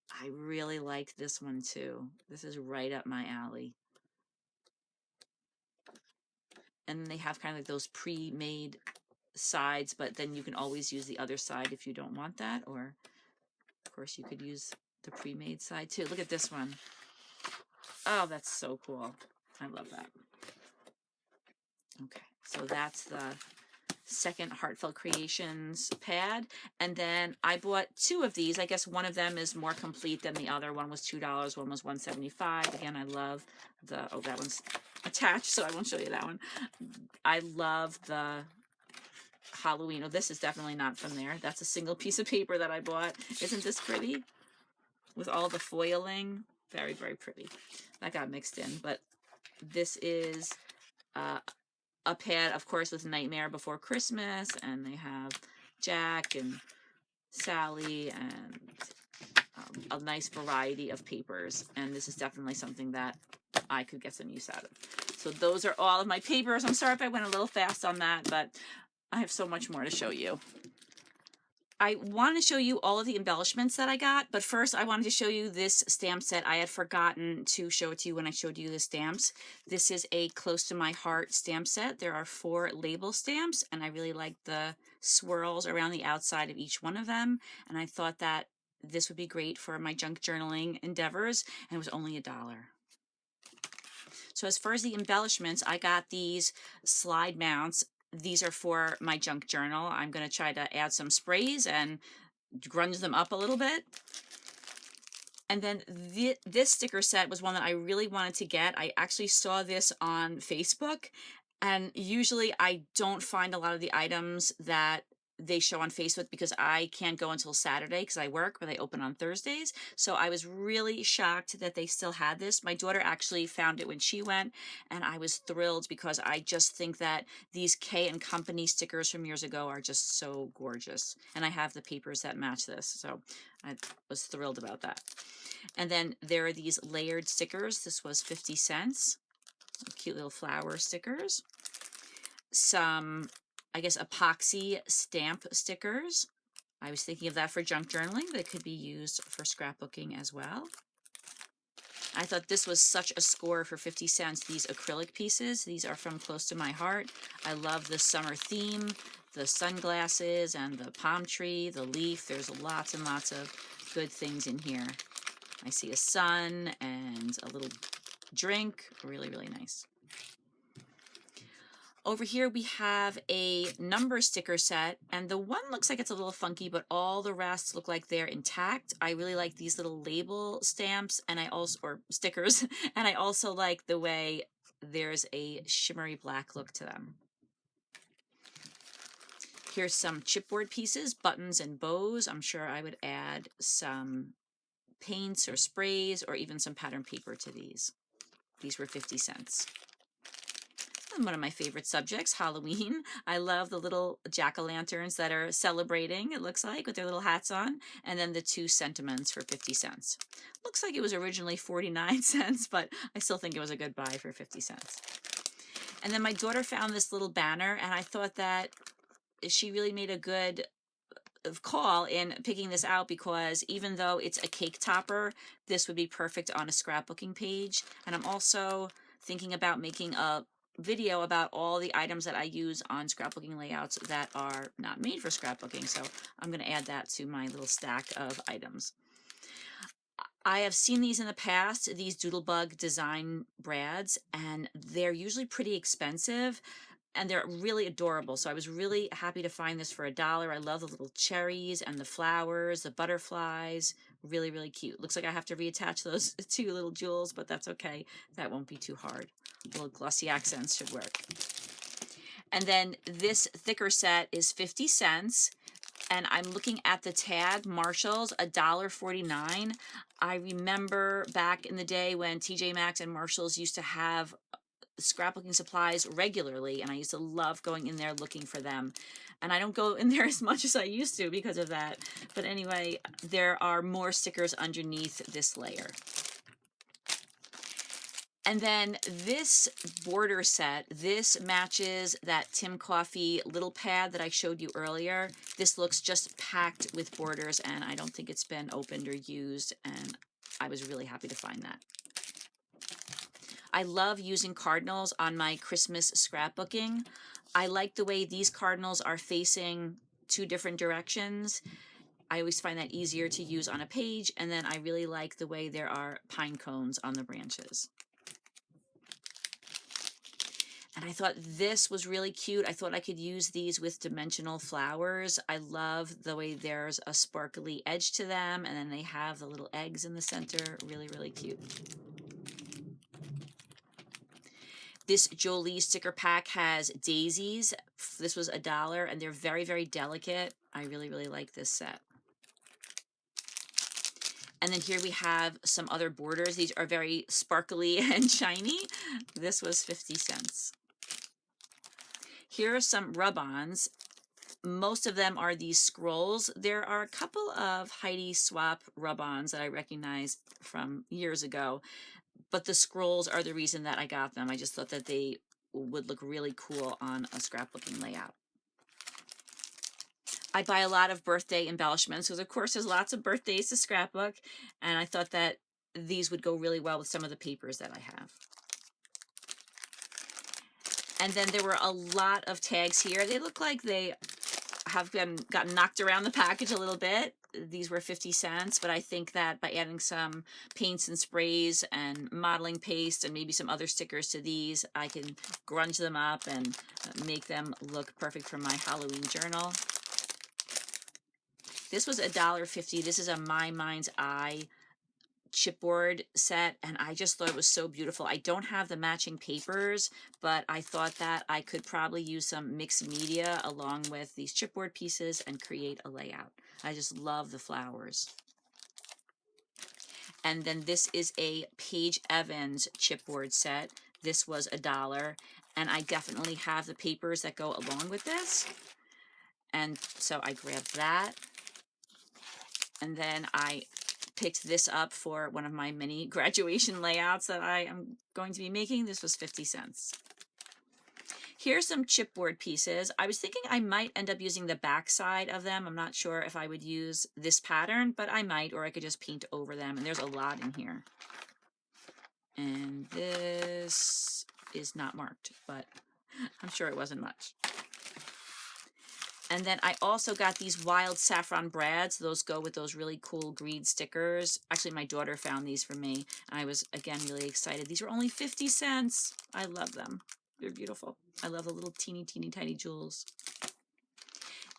[SPEAKER 1] I really like this one too. This is right up my alley. And they have kind of like those pre-made sides, but then you can always use the other side if you don't want that. Or of course you could use the pre-made side too. Look at this one. Oh, that's so cool. I love that. Okay, so that's the second Heartfelt Creations pad. And then I bought 2 of these. I guess one of them is more complete than the other. One was $2, one was $1.75. Again, I love the, oh, that one's attached, so I won't show you that one. I love the Halloween. Oh, this is definitely not from there. That's a single piece of paper that I bought. Isn't this pretty? With all the foiling. Very, very pretty. That got mixed in, but this is a pad, of course, with Nightmare Before Christmas, and they have Jack and Sally and a nice variety of papers. And this is definitely something that I could get some use out of. So those are all of my papers. I'm sorry if I went a little fast on that, but I have so much more to show you. I want to show you all of the embellishments that I got, but first I wanted to show you this stamp set. I had forgotten to show it to you when I showed you the stamps. This is a Close to My Heart stamp set. There are 4 label stamps, and I really like the swirls around the outside of each one of them, and I thought that this would be great for my junk journaling endeavors, and it was only $1. So as far as the embellishments, I got these slide mounts. These are for my junk journal. I'm going to try to add some sprays and grunge them up a little bit. And then this sticker set was one that I really wanted to get. I actually saw this on Facebook, and usually I don't find a lot of the items that they show on Facebook because I can't go until Saturday because I work, but they open on Thursdays. So I was really shocked that they still had this. My daughter actually found it when she went, and I was thrilled because I just think that these K and Company stickers from years ago are just so gorgeous. And I have the papers that match this, so I was thrilled about that. And then there are these layered stickers. This was 50 cents. Cute little flower stickers. Some, I guess, epoxy stamp stickers. I was thinking of that for junk journaling, but it could be used for scrapbooking as well. I thought this was such a score for 50 cents. These acrylic pieces, these are from close to my heart. I love the summer theme, the sunglasses and the palm tree, the leaf. There's lots and lots of good things in here. I see a sun and a little drink. Really, really nice. Over here we have a number sticker set, and the one looks like it's a little funky, but all the rest look like they're intact. I really like these little label stamps, and I also, or stickers, and I also like the way there's a shimmery black look to them. Here's some chipboard pieces, buttons and bows. I'm sure I would add some paints or sprays or even some pattern paper to these. These were 50 cents. One of my favorite subjects, Halloween. I love the little jack-o'-lanterns that are celebrating, it looks like, with their little hats on, and then the 2 sentiments for 50 cents. Looks like it was originally 49 cents, but I still think it was a good buy for 50 cents. And then my daughter found this little banner, and I thought that she really made a good call in picking this out, because even though it's a cake topper, this would be perfect on a scrapbooking page. And I'm also thinking about making a video about all the items that I use on scrapbooking layouts that are not made for scrapbooking, so I'm going to add that to my little stack of items. I have seen these in the past, these Doodlebug design brads, and they're usually pretty expensive, and they're really adorable. So I was really happy to find this for $1. I love the little cherries and the flowers, the butterflies. Really, really cute. Looks like I have to reattach those 2 little jewels, but that's okay. That won't be too hard. Little glossy accents should work. And then this thicker set is 50 cents. And I'm looking at the tag, Marshall's, $1.49. I remember back in the day when TJ Maxx and Marshall's used to have scrapbooking supplies regularly, and I used to love going in there looking for them. And I don't go in there as much as I used to because of that. But anyway, there are more stickers underneath this layer. And then this border set, this matches that Tim Coffey little pad that I showed you earlier. This looks just packed with borders, and I don't think it's been opened or used, and I was really happy to find that. I love using cardinals on my Christmas scrapbooking. I like the way these cardinals are facing 2 different directions. I always find that easier to use on a page, and then I really like the way there are pine cones on the branches. And I thought this was really cute. I thought I could use these with dimensional flowers. I love the way there's a sparkly edge to them, and then they have the little eggs in the center. Really, really cute. This Jolie sticker pack has daisies. This was $1, and they're very, very delicate. I really, really like this set. And then here we have some other borders. These are very sparkly and shiny. This was 50 cents. Here are some rub-ons. Most of them are these scrolls. There are a couple of Heidi Swap rub-ons that I recognize from years ago, but the scrolls are the reason that I got them. I just thought that they would look really cool on a scrapbooking layout. I buy a lot of birthday embellishments because, of course, there's lots of birthdays to scrapbook, and I thought that these would go really well with some of the papers that I have. And then there were a lot of tags here. They look like they have gotten knocked around the package a little bit. These were 50 cents, but I think that by adding some paints and sprays and modeling paste and maybe some other stickers to these, I can grunge them up and make them look perfect for my Halloween journal. This was $1.50. This is a My Mind's Eye chipboard set, and I just thought it was so beautiful. I don't have the matching papers, but I thought that I could probably use some mixed media along with these chipboard pieces and create a layout. I just love the flowers. And then this is a Paige Evans chipboard set. This was $1, and I definitely have the papers that go along with this. And so I grabbed that. And then I picked this up for one of my mini graduation layouts that I am going to be making. This was 50 cents. Here's some chipboard pieces. I was thinking I might end up using the back side of them. I'm not sure if I would use this pattern, but I might, or I could just paint over them. And there's a lot in here. And this is not marked, but I'm sure it wasn't much. And then I also got these wild saffron brads. Those go with those really cool green stickers. Actually, my daughter found these for me, and I was, again, really excited. These were only 50 cents. I love them. They're beautiful. I love the little teeny tiny jewels.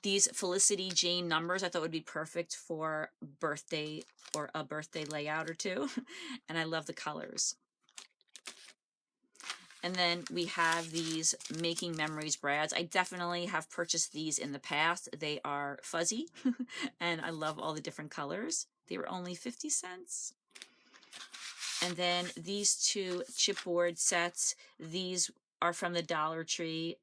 [SPEAKER 1] These Felicity Jane numbers I thought would be perfect for birthday or a birthday layout or two. And I love the colors. And then we have these Making Memories brads. I definitely have purchased these in the past. They are fuzzy, and I love all the different colors. They were only 50 cents. And then these two chipboard sets, these are from the Dollar Tree.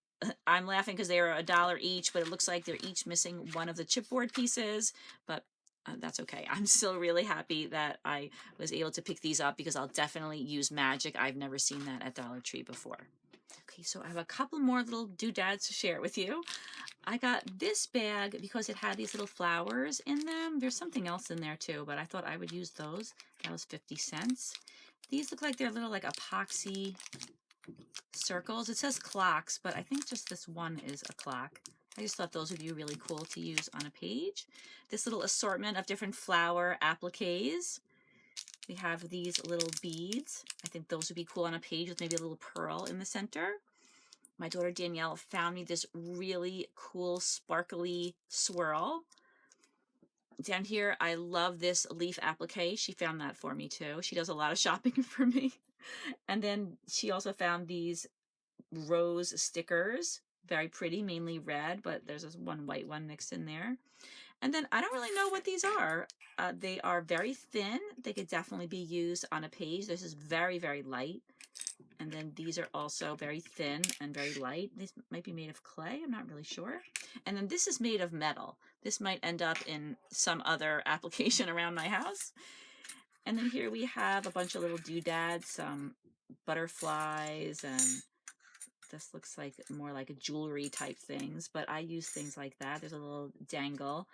[SPEAKER 1] I'm laughing because they are $1 each, but it looks like they're each missing one of the chipboard pieces, but that's okay. I'm still really happy that I was able to pick these up because I'll definitely use magic. I've never seen that at Dollar Tree before. Okay, so I have a couple more little doodads to share with you. I got this bag because it had these little flowers in them. There's something else in there too, but I thought I would use those. That was 50 cents. These look like they're little like epoxy circles. It says clocks, but I think just this one is a clock. I just thought those would be really cool to use on a page. This little assortment of different flower appliques. We have these little beads. I think those would be cool on a page with maybe a little pearl in the center. My daughter Danielle found me this really cool sparkly swirl. Down here, I love this leaf applique. She found that for me too. She does a lot of shopping for me. And then she also found these rose stickers. Very pretty, mainly red, but there's this one white one mixed in there. And then I don't really know what these are. They are very thin. They could definitely be used on a page. This is very, very light. And then these are also very thin and very light. These might be made of clay. I'm not really sure. And then this is made of metal. This might end up in some other application around my house. And then here we have a bunch of little doodads, some butterflies, and this looks like more like a jewelry type things, but I use things like that. There's a little dangle.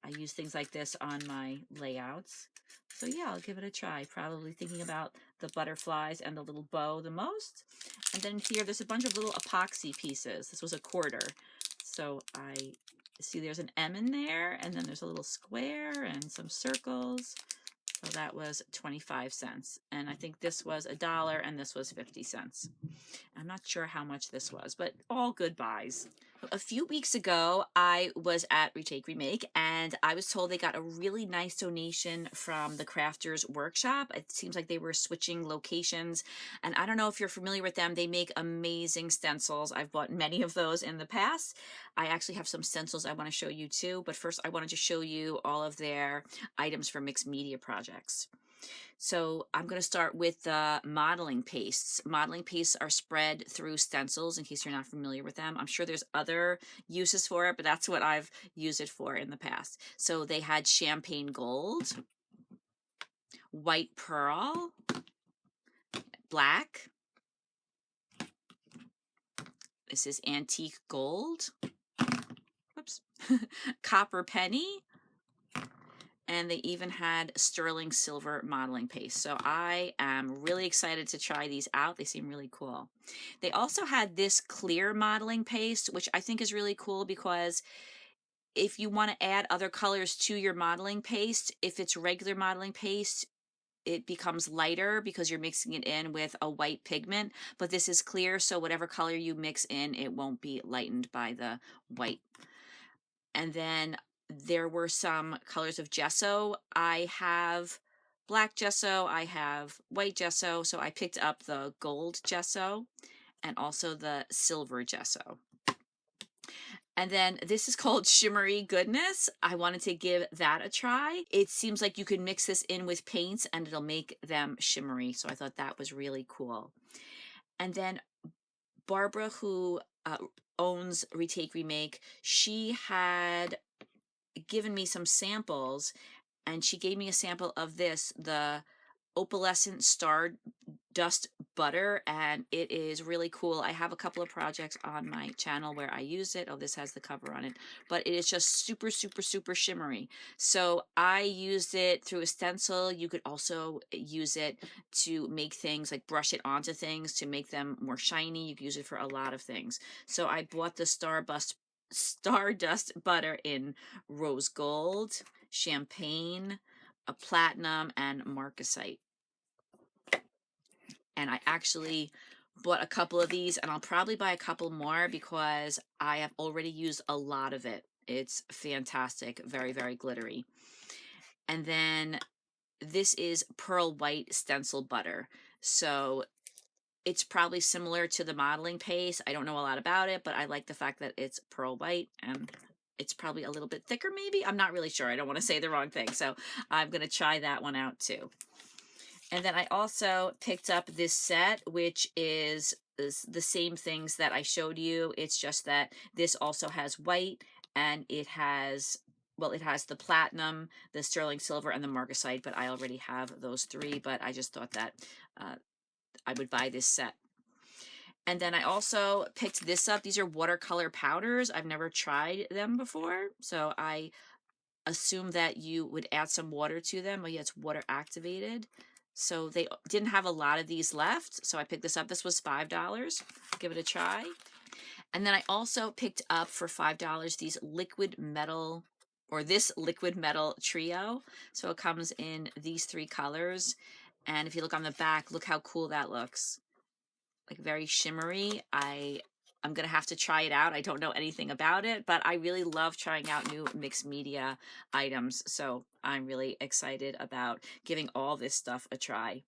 [SPEAKER 1] I use things like this on my layouts. So yeah, I'll give it a try. Probably thinking about the butterflies and the little bow the most. And then here, there's a bunch of little epoxy pieces. This was a quarter. So I see there's an M in there, and then there's a little square and some circles. So that was 25 cents. And I think this was $1 and this was 50 cents. I'm not sure how much this was, but all good buys. A few weeks ago, I was at Retake Remake, and I was told they got a really nice donation from the Crafters Workshop. It seems like they were switching locations, and I don't know if you're familiar with them. They make amazing stencils. I've bought many of those in the past. I actually have some stencils I want to show you too, but first I wanted to show you all of their items for mixed media projects. So I'm going to start with modeling pastes. Modeling pastes are spread through stencils, in case you're not familiar with them. I'm sure there's other uses for it, but that's what I've used it for in the past. So they had champagne gold, white pearl, black. This is antique gold. Whoops. Copper penny. And they even had sterling silver modeling paste. So I am really excited to try these out. They seem really cool. They also had this clear modeling paste, which I think is really cool because if you want to add other colors to your modeling paste, if it's regular modeling paste, it becomes lighter because you're mixing it in with a white pigment, but this is clear, so whatever color you mix in, it won't be lightened by the white. And then there were some colors of gesso. I have black gesso, I have white gesso, so I picked up the gold gesso and also the silver gesso. And then this is called Shimmery Goodness. I wanted to give that a try. It seems like you can mix this in with paints and it'll make them shimmery. So I thought that was really cool. And then Barbara, who owns Retake Remake, she had given me some samples, and she gave me a sample of this, the opalescent star dust butter, and it is really cool. I have a couple of projects on my channel where I use it. Oh, this has the cover on it, but it is just super, super, super shimmery. So I used it through a stencil. You could also use it to make things, like brush it onto things to make them more shiny. You can use it for a lot of things. So I bought the Stardust butter in rose gold, champagne, a platinum, and marcasite. And I actually bought a couple of these, and I'll probably buy a couple more because I have already used a lot of it. It's fantastic, very, very glittery. And then this is pearl white stencil butter. So it's probably similar to the modeling paste. I don't know a lot about it, but I like the fact that it's pearl white, and it's probably a little bit thicker maybe. I'm not really sure. I don't want to say the wrong thing. So I'm going to try that one out too. And then I also picked up this set, which is the same things that I showed you. It's just that this also has white, and it has, well, it has the platinum, the sterling silver, and the marcasite, but I already have those three, but I just thought that I would buy this set. And then I also picked this up. These are watercolor powders. I've never tried them before, so I assume that you would add some water to them. But yeah, it's water activated. So they didn't have a lot of these left, so I picked this up. This was $5. Give it a try. And then I also picked up for $5 these liquid metal, or this liquid metal trio. So it comes in these three colors. And if you look on the back, look how cool that looks. Like very shimmery. I'm going to have to try it out. I don't know anything about it, but I really love trying out new mixed media items. So I'm really excited about giving all this stuff a try.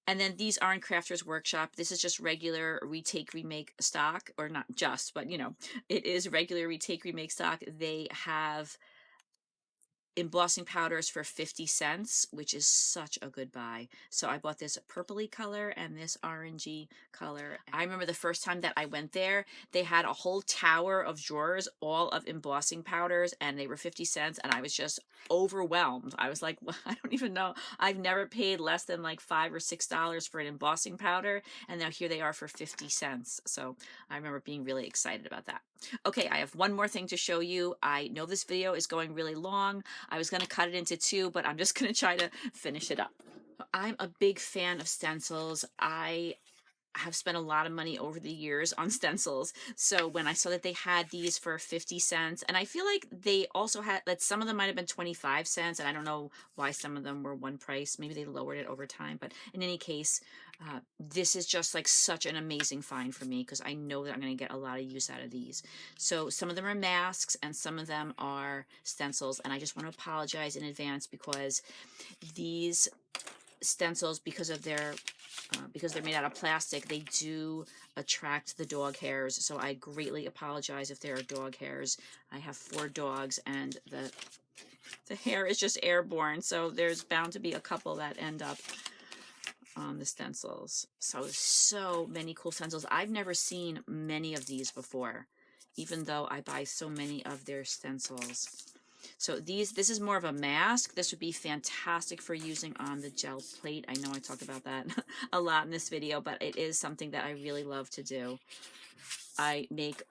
[SPEAKER 1] And then these are in Crafters Workshop. This is just regular Retake Remake stock, or not just, but you know, it is regular Retake Remake stock. They have embossing powders for 50 cents, which is such a good buy. So I bought this purpley color and this orangey color. I remember the first time that I went there, they had a whole tower of drawers, all of embossing powders, and they were 50 cents, and I was just overwhelmed. I was like, well, I don't even know. I've never paid less than like $5 or $6 for an embossing powder, and now here they are for 50 cents. So I remember being really excited about that. Okay, I have one more thing to show you. I know this video is going really long. I was going to cut it into two, but I'm just going to try to finish it up. I'm a big fan of stencils. I have spent a lot of money over the years on stencils. So when I saw that they had these for 50 cents, and I feel like they also had that some of them might have been 25 cents, and I don't know why some of them were one price. Maybe they lowered it over time, but in any case, this is just like such an amazing find for me because I know that I'm going to get a lot of use out of these. So some of them are masks and some of them are stencils, and I just want to apologize in advance because these stencils, because they're made out of plastic, they do attract the dog hairs. So I greatly apologize if there are dog hairs. I have 4 dogs, and the hair is just airborne, so there's bound to be a couple that end up on the stencils. So many cool stencils. I've never seen many of these before, even though I buy so many of their stencils. So this is more of a mask. This would be fantastic for using on the gel plate. I know I talk about that a lot in this video, but it is something that I really love to do. I make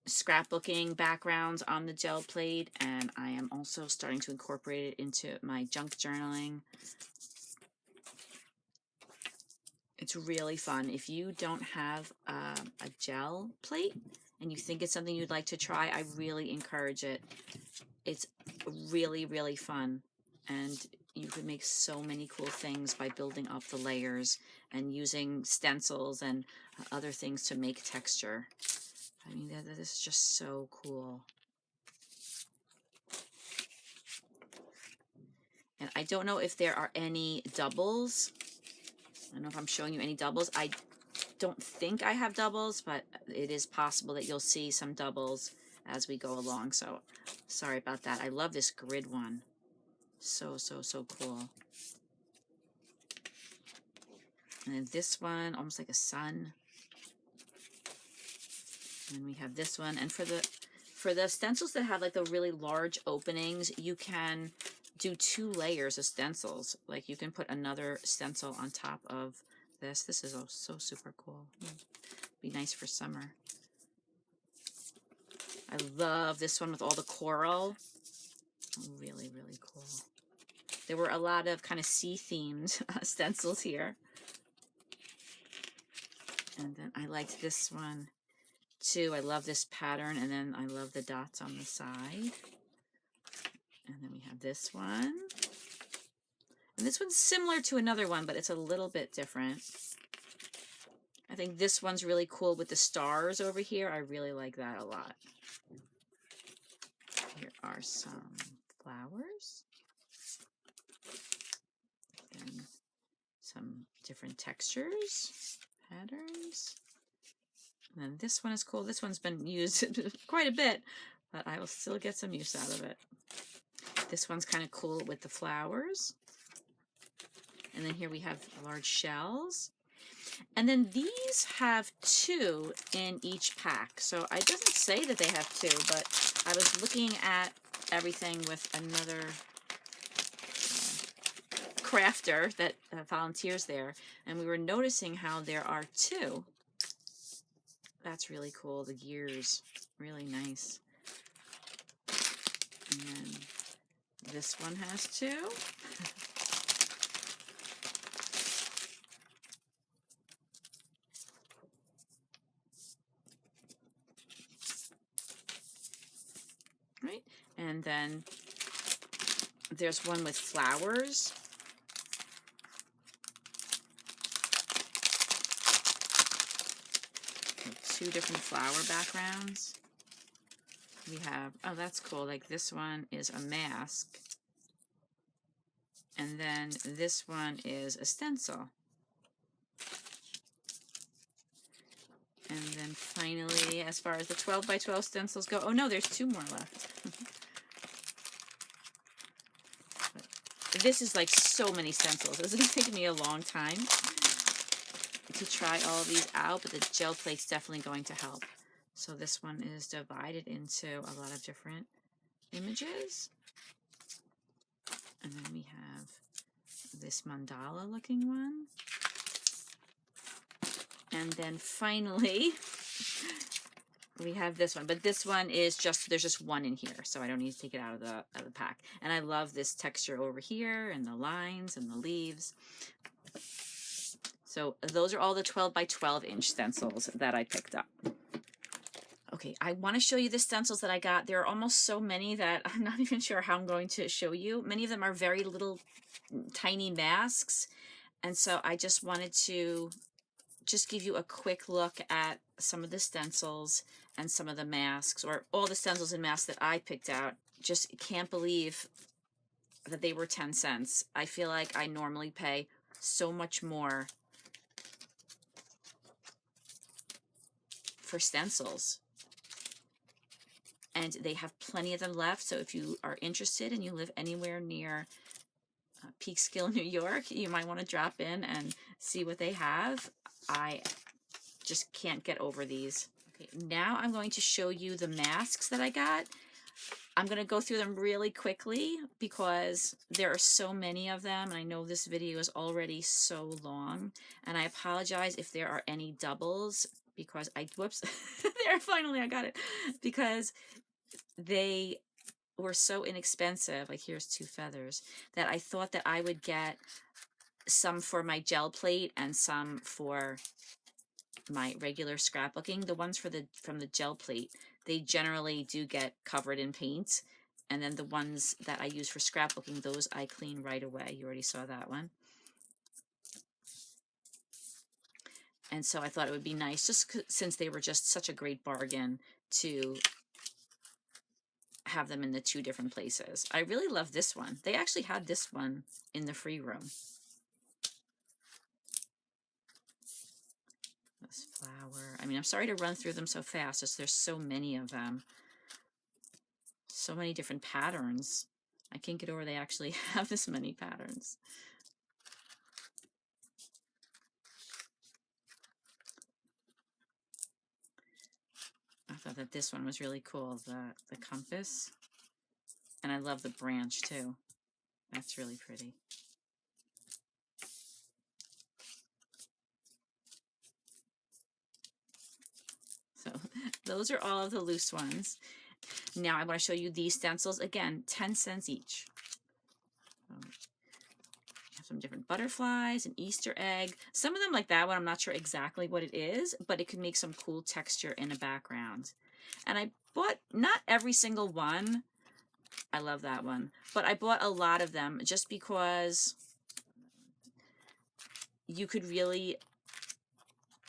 [SPEAKER 1] scrapbooking backgrounds on the gel plate, and I am also starting to incorporate it into my junk journaling. It's really fun. If you don't have a gel plate and you think it's something you'd like to try, I really encourage it. It's really, really fun, and you can make so many cool things by building up the layers and using stencils and other things to make texture. I mean, this is just so cool. And I don't know if there are any doubles. I don't know if I'm showing you any doubles. I don't think I have doubles, but it is possible that you'll see some doubles as we go along. So sorry about that. I love this grid one. So, so, so cool. And then this one, almost like a sun. And we have this one. And for the stencils that have like the really large openings, you can do 2 layers of stencils. Like you can put another stencil on top of this. This is so super cool. Be nice for summer. I love this one with all the coral. Really, really cool. There were a lot of kind of sea-themed stencils here. And then I liked this one too. I love this pattern, and then I love the dots on the side. And then we have this one. And this one's similar to another one, but it's a little bit different. I think this one's really cool with the stars over here. I really like that a lot. Here are some flowers. And some different textures, patterns. And then this one is cool. This one's been used quite a bit, but I will still get some use out of it. This one's kind of cool with the flowers. And then here we have large shells. And then these have 2 in each pack. So it doesn't say that they have 2, but I was looking at everything with another crafter that volunteers there, and we were noticing how there are 2. That's really cool. The gears, really nice. And then this one has 2. Right? And then there's one with flowers. Two different flower backgrounds. We have, oh, that's cool. Like this one is a mask. And then this one is a stencil. And then finally, as far as the 12 by 12 stencils go, oh no, there's 2 more left. This is like so many stencils. This is taking me a long time to try all of these out, but the gel plate's definitely going to help. So this one is divided into a lot of different images. And then we have this mandala looking one. And then finally, we have this one, but this one is just, there's just 1 in here, so I don't need to take it out of the pack. And I love this texture over here, and the lines, and the leaves. So those are all the 12 by 12 inch stencils that I picked up. Okay, I want to show you the stencils that I got. There are almost so many that I'm not even sure how I'm going to show you. Many of them are very little tiny masks, and so I just wanted to just give you a quick look at some of the stencils and some of the masks, or all the stencils and masks that I picked out. Just can't believe that they were 10 cents. I feel like I normally pay so much more for stencils. And they have plenty of them left, so if you are interested and you live anywhere near Peekskill, New York, you might want to drop in and see what they have. I just can't get over these. Okay, now I'm going to show you the masks that I got. I'm going to go through them really quickly because there are so many of them, and I know this video is already so long, and I apologize if there are any doubles because whoops, there, finally I got it, because they were so inexpensive, like here's 2 feathers, that I thought that I would get some for my gel plate and some for my regular scrapbooking. The ones from the gel plate, they generally do get covered in paint, and then the ones that I use for scrapbooking, those I clean right away. You already saw that one. And so I thought it would be nice, just since they were just such a great bargain, to have them in the 2 different places. I really love this one. They actually had this one in the free room. This flower. I mean, I'm sorry to run through them so fast, as there's so many of them. So many different patterns. I can't get over they actually have this many patterns. I thought that this one was really cool, the compass. And I love the branch too. That's really pretty. So those are all of the loose ones. Now I want to show you these stencils. Again, 10 cents each. Have some different butterflies, an Easter egg. Some of them, like that one, I'm not sure exactly what it is, but it can make some cool texture in a background. And I bought not every single one. I love that one. But I bought a lot of them just because you could really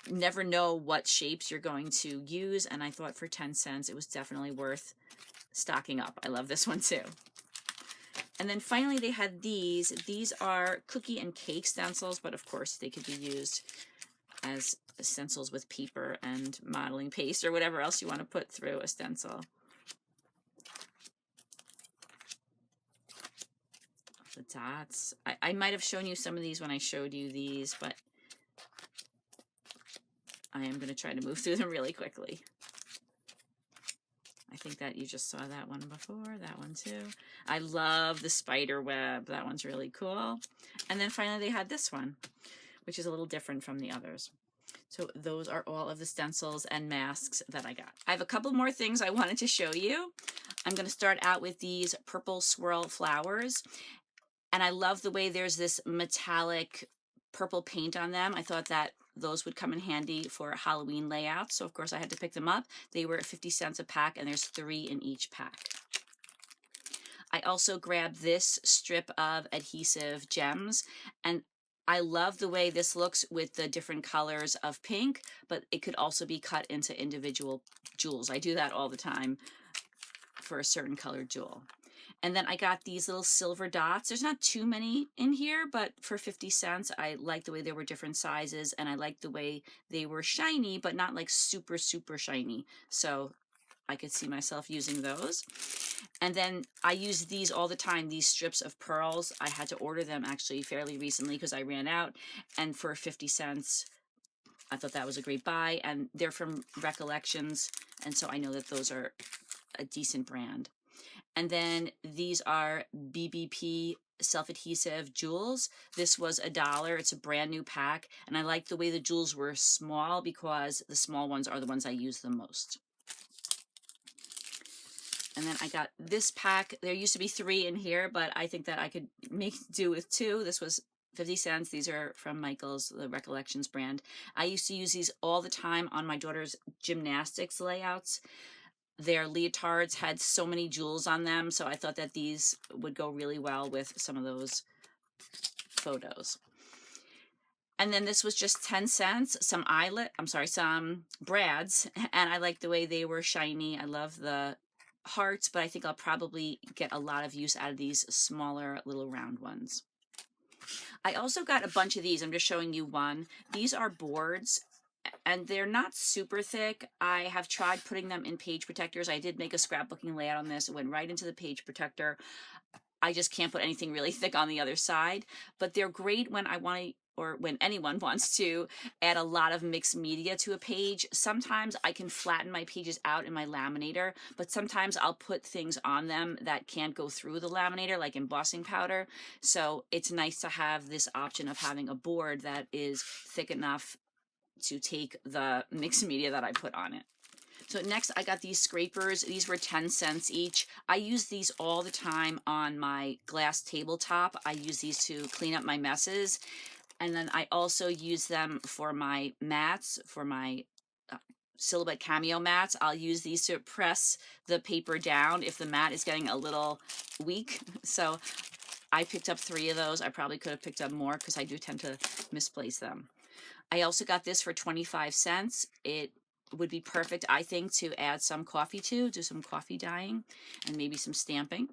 [SPEAKER 1] never know what shapes you're going to use, and I thought for 10 cents it was definitely worth stocking up. I love this one too. And then finally they had these. These are cookie and cake stencils, but of course they could be used as stencils with paper and modeling paste or whatever else you want to put through a stencil. The dots. I might have shown you some of these when I showed you these, but I am going to try to move through them really quickly. I think that you just saw that one before, that one too. I love the spider web. That one's really cool. And then finally they had this one, which is a little different from the others. So those are all of the stencils and masks that I got. I have a couple more things I wanted to show you. I'm going to start out with these purple swirl flowers. And I love the way there's this metallic purple paint on them. I thought that those would come in handy for Halloween layouts. So of course I had to pick them up. They were 50 cents a pack, and there's 3 in each pack. I also grabbed this strip of adhesive gems, and I love the way this looks with the different colors of pink, but it could also be cut into individual jewels. I do that all the time for a certain colored jewel. And then I got these little silver dots. There's not too many in here, but for 50 cents, I like the way there were different sizes, and I like the way they were shiny, but not like super, super shiny. So I could see myself using those. And then I use these all the time, these strips of pearls. I had to order them actually fairly recently because I ran out, and for 50 cents, I thought that was a great buy, and they're from Recollections, and so I know that those are a decent brand. And then these are BBP self-adhesive jewels. This was $1. It's a brand new pack, and I like the way the jewels were small because the small ones are the ones I use the most. And then I got this pack. There used to be 3 in here, but I think that I could make do with 2. This was 50 cents. These are from Michael's, the Recollections brand. I used to use these all the time on my daughter's gymnastics layouts. Their leotards had so many jewels on them, so I thought that these would go really well with some of those photos. And then this was just 10 cents, some brads, and I like the way they were shiny. I love the hearts, but I think I'll probably get a lot of use out of these smaller little round ones. I also got a bunch of these. I'm just showing you one. These are boards, and they're not super thick. I have tried putting them in page protectors. I did make a scrapbooking layout on this. It went right into the page protector. I just can't put anything really thick on the other side, but they're great when I want to, or when anyone wants to add a lot of mixed media to a page. Sometimes I can flatten my pages out in my laminator, but sometimes I'll put things on them that can't go through the laminator, like embossing powder. So it's nice to have this option of having a board that is thick enough to take the mixed media that I put on it. So next I got these scrapers. These were 10 cents each. I use these all the time on my glass tabletop. I use these to clean up my messes. And then I also use them for my mats, for my Silhouette Cameo mats. I'll use these to press the paper down if the mat is getting a little weak. So I picked up 3 of those. I probably could have picked up more because I do tend to misplace them. I also got this for 25 cents. It would be perfect, I think, to add some coffee to, do some coffee dyeing and maybe some stamping.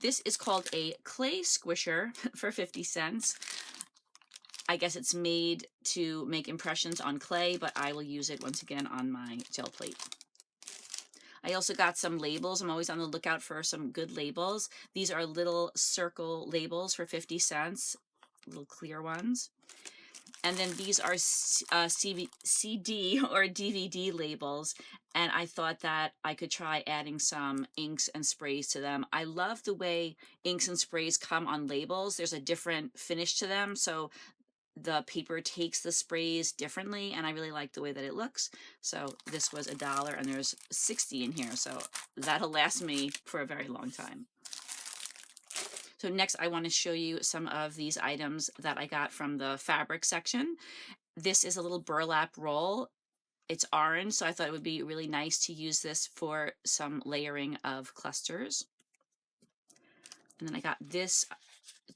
[SPEAKER 1] This is called a clay squisher for 50 cents. I guess it's made to make impressions on clay, but I will use it once again on my gel plate. I also got some labels. I'm always on the lookout for some good labels. These are little circle labels for 50 cents, little clear ones. And then these are CD or DVD labels, and I thought that I could try adding some inks and sprays to them. I love the way inks and sprays come on labels. There's a different finish to them, so the paper takes the sprays differently, and I really like the way that it looks. So this was $1, and there's 60 in here, so that'll last me for a very long time. So next I want to show you some of these items that I got from the fabric section. This is a little burlap roll. It's orange, so I thought it would be really nice to use this for some layering of clusters. And then I got this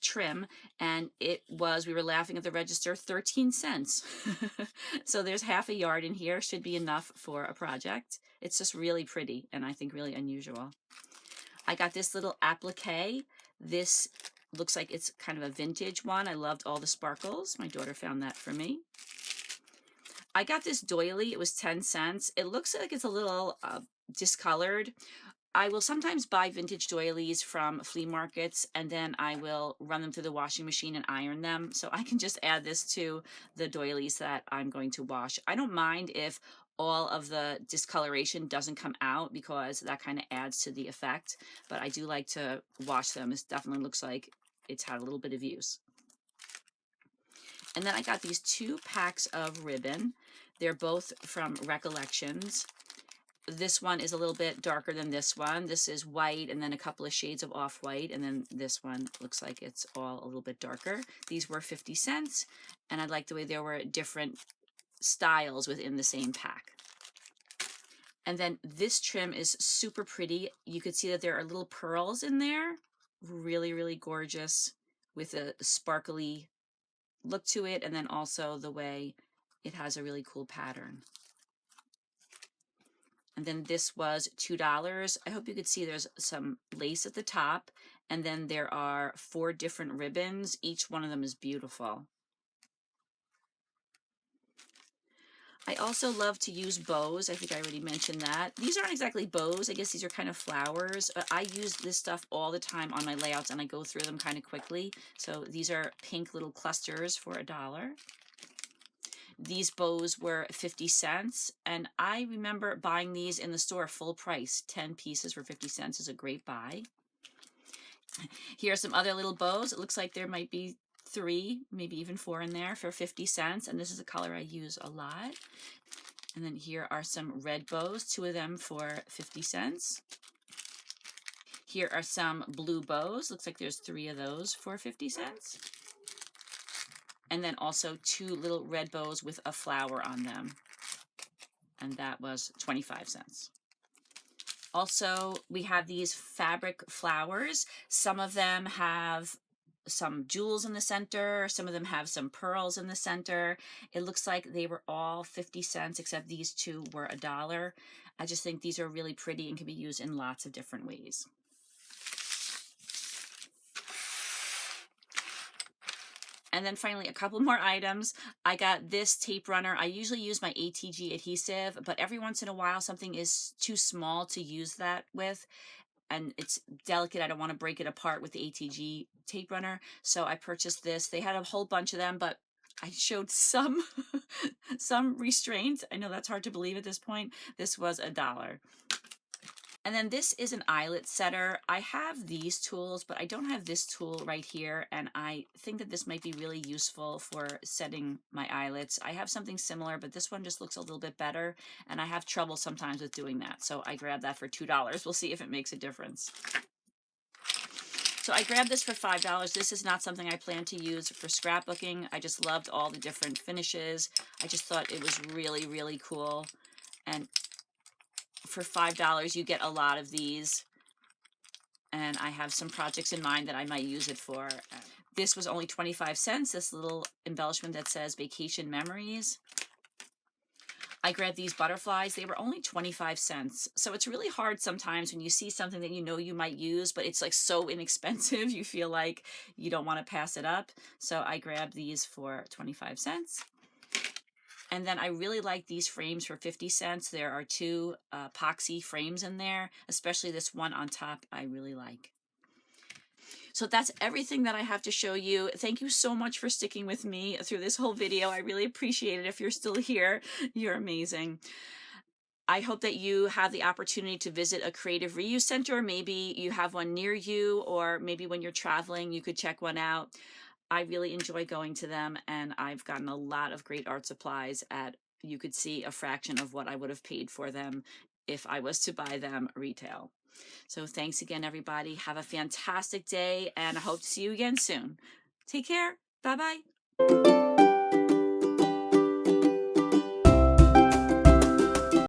[SPEAKER 1] trim, and it was, we were laughing at the register, 13 cents. So there's half a yard in here, should be enough for a project. It's just really pretty and I think really unusual. I got this little applique. This looks like it's kind of a vintage one. I loved all the sparkles. My daughter found that for me. I got this doily. It was 10 cents. It looks like it's a little discolored. I will sometimes buy vintage doilies from flea markets, and then I will run them through the washing machine and iron them. So I can just add this to the doilies that I'm going to wash. I don't mind if all of the discoloration doesn't come out, because that kind of adds to the effect, but I do like to wash them. This definitely looks like it's had a little bit of use. And then I got these 2 packs of ribbon. They're both from Recollections. This one is a little bit darker than this one. This is white and then a couple of shades of off-white, and then this one looks like it's all a little bit darker. These were 50 cents, and I like the way there were different styles within the same pack. And then this trim is super pretty. You could see that there are little pearls in there. Really, really gorgeous, with a sparkly look to it, and then also the way it has a really cool pattern. And then this was $2. I hope you could see there's some lace at the top, and then there are 4 different ribbons. Each one of them is beautiful. I also love to use bows. I think I already mentioned that. These aren't exactly bows. I guess these are kind of flowers. I use this stuff all the time on my layouts, and I go through them kind of quickly. So these are pink little clusters for $1. These bows were 50 cents, and I remember buying these in the store full price. 10 pieces for 50 cents is a great buy. Here are some other little bows. It looks like there might be 3, maybe even 4 in there for 50 cents, and this is a color I use a lot. And then here are some red bows, 2 of them for 50 cents. Here are some blue bows. Looks like there's 3 of those for 50 cents. And then also 2 little red bows with a flower on them, and that was 25 cents. Also, we have these fabric flowers. Some of them have some jewels in the center, some of them have some pearls in the center. It looks like they were all 50 cents, except these 2 were $1. I just think these are really pretty and can be used in lots of different ways. And then finally, a couple more items. I got this tape runner. I usually use my ATG adhesive, but every once in a while something is too small to use that with, and it's delicate. I don't want to break it apart with the ATG tape runner, so I purchased this. They had a whole bunch of them, but I showed some some restraint. I know that's hard to believe at this point. This was $1. And then this is an eyelet setter. I have these tools, but I don't have this tool right here, and I think that this might be really useful for setting my eyelets. I have something similar, but this one just looks a little bit better, and I have trouble sometimes with doing that, so I grabbed that for $2. We'll see if it makes a difference. So I grabbed this for $5. This is not something I plan to use for scrapbooking. I just loved all the different finishes. I just thought it was really, really cool, and for $5 you get a lot of these, and I have some projects in mind that I might use it for. This was only 25 cents, this little embellishment that says Vacation Memories. I grabbed these butterflies. They were only 25 cents. So it's really hard sometimes when you see something that you know you might use, but it's like so inexpensive, you feel like you don't want to pass it up. So I grabbed these for 25 cents. And then I really like these frames for 50 cents. There are two epoxy frames in there, especially this one on top I really like. So that's everything that I have to show you. Thank you so much for sticking with me through this whole video. I really appreciate it. If you're still here, you're amazing. I hope that you have the opportunity to visit a creative reuse center. Maybe you have one near you, or maybe when you're traveling, you could check one out. I really enjoy going to them, and I've gotten a lot of great art supplies at, you could see, a fraction of what I would have paid for them if I was to buy them retail. So thanks again, everybody. Have a fantastic day, and I hope to see you again soon. Take care. Bye-bye.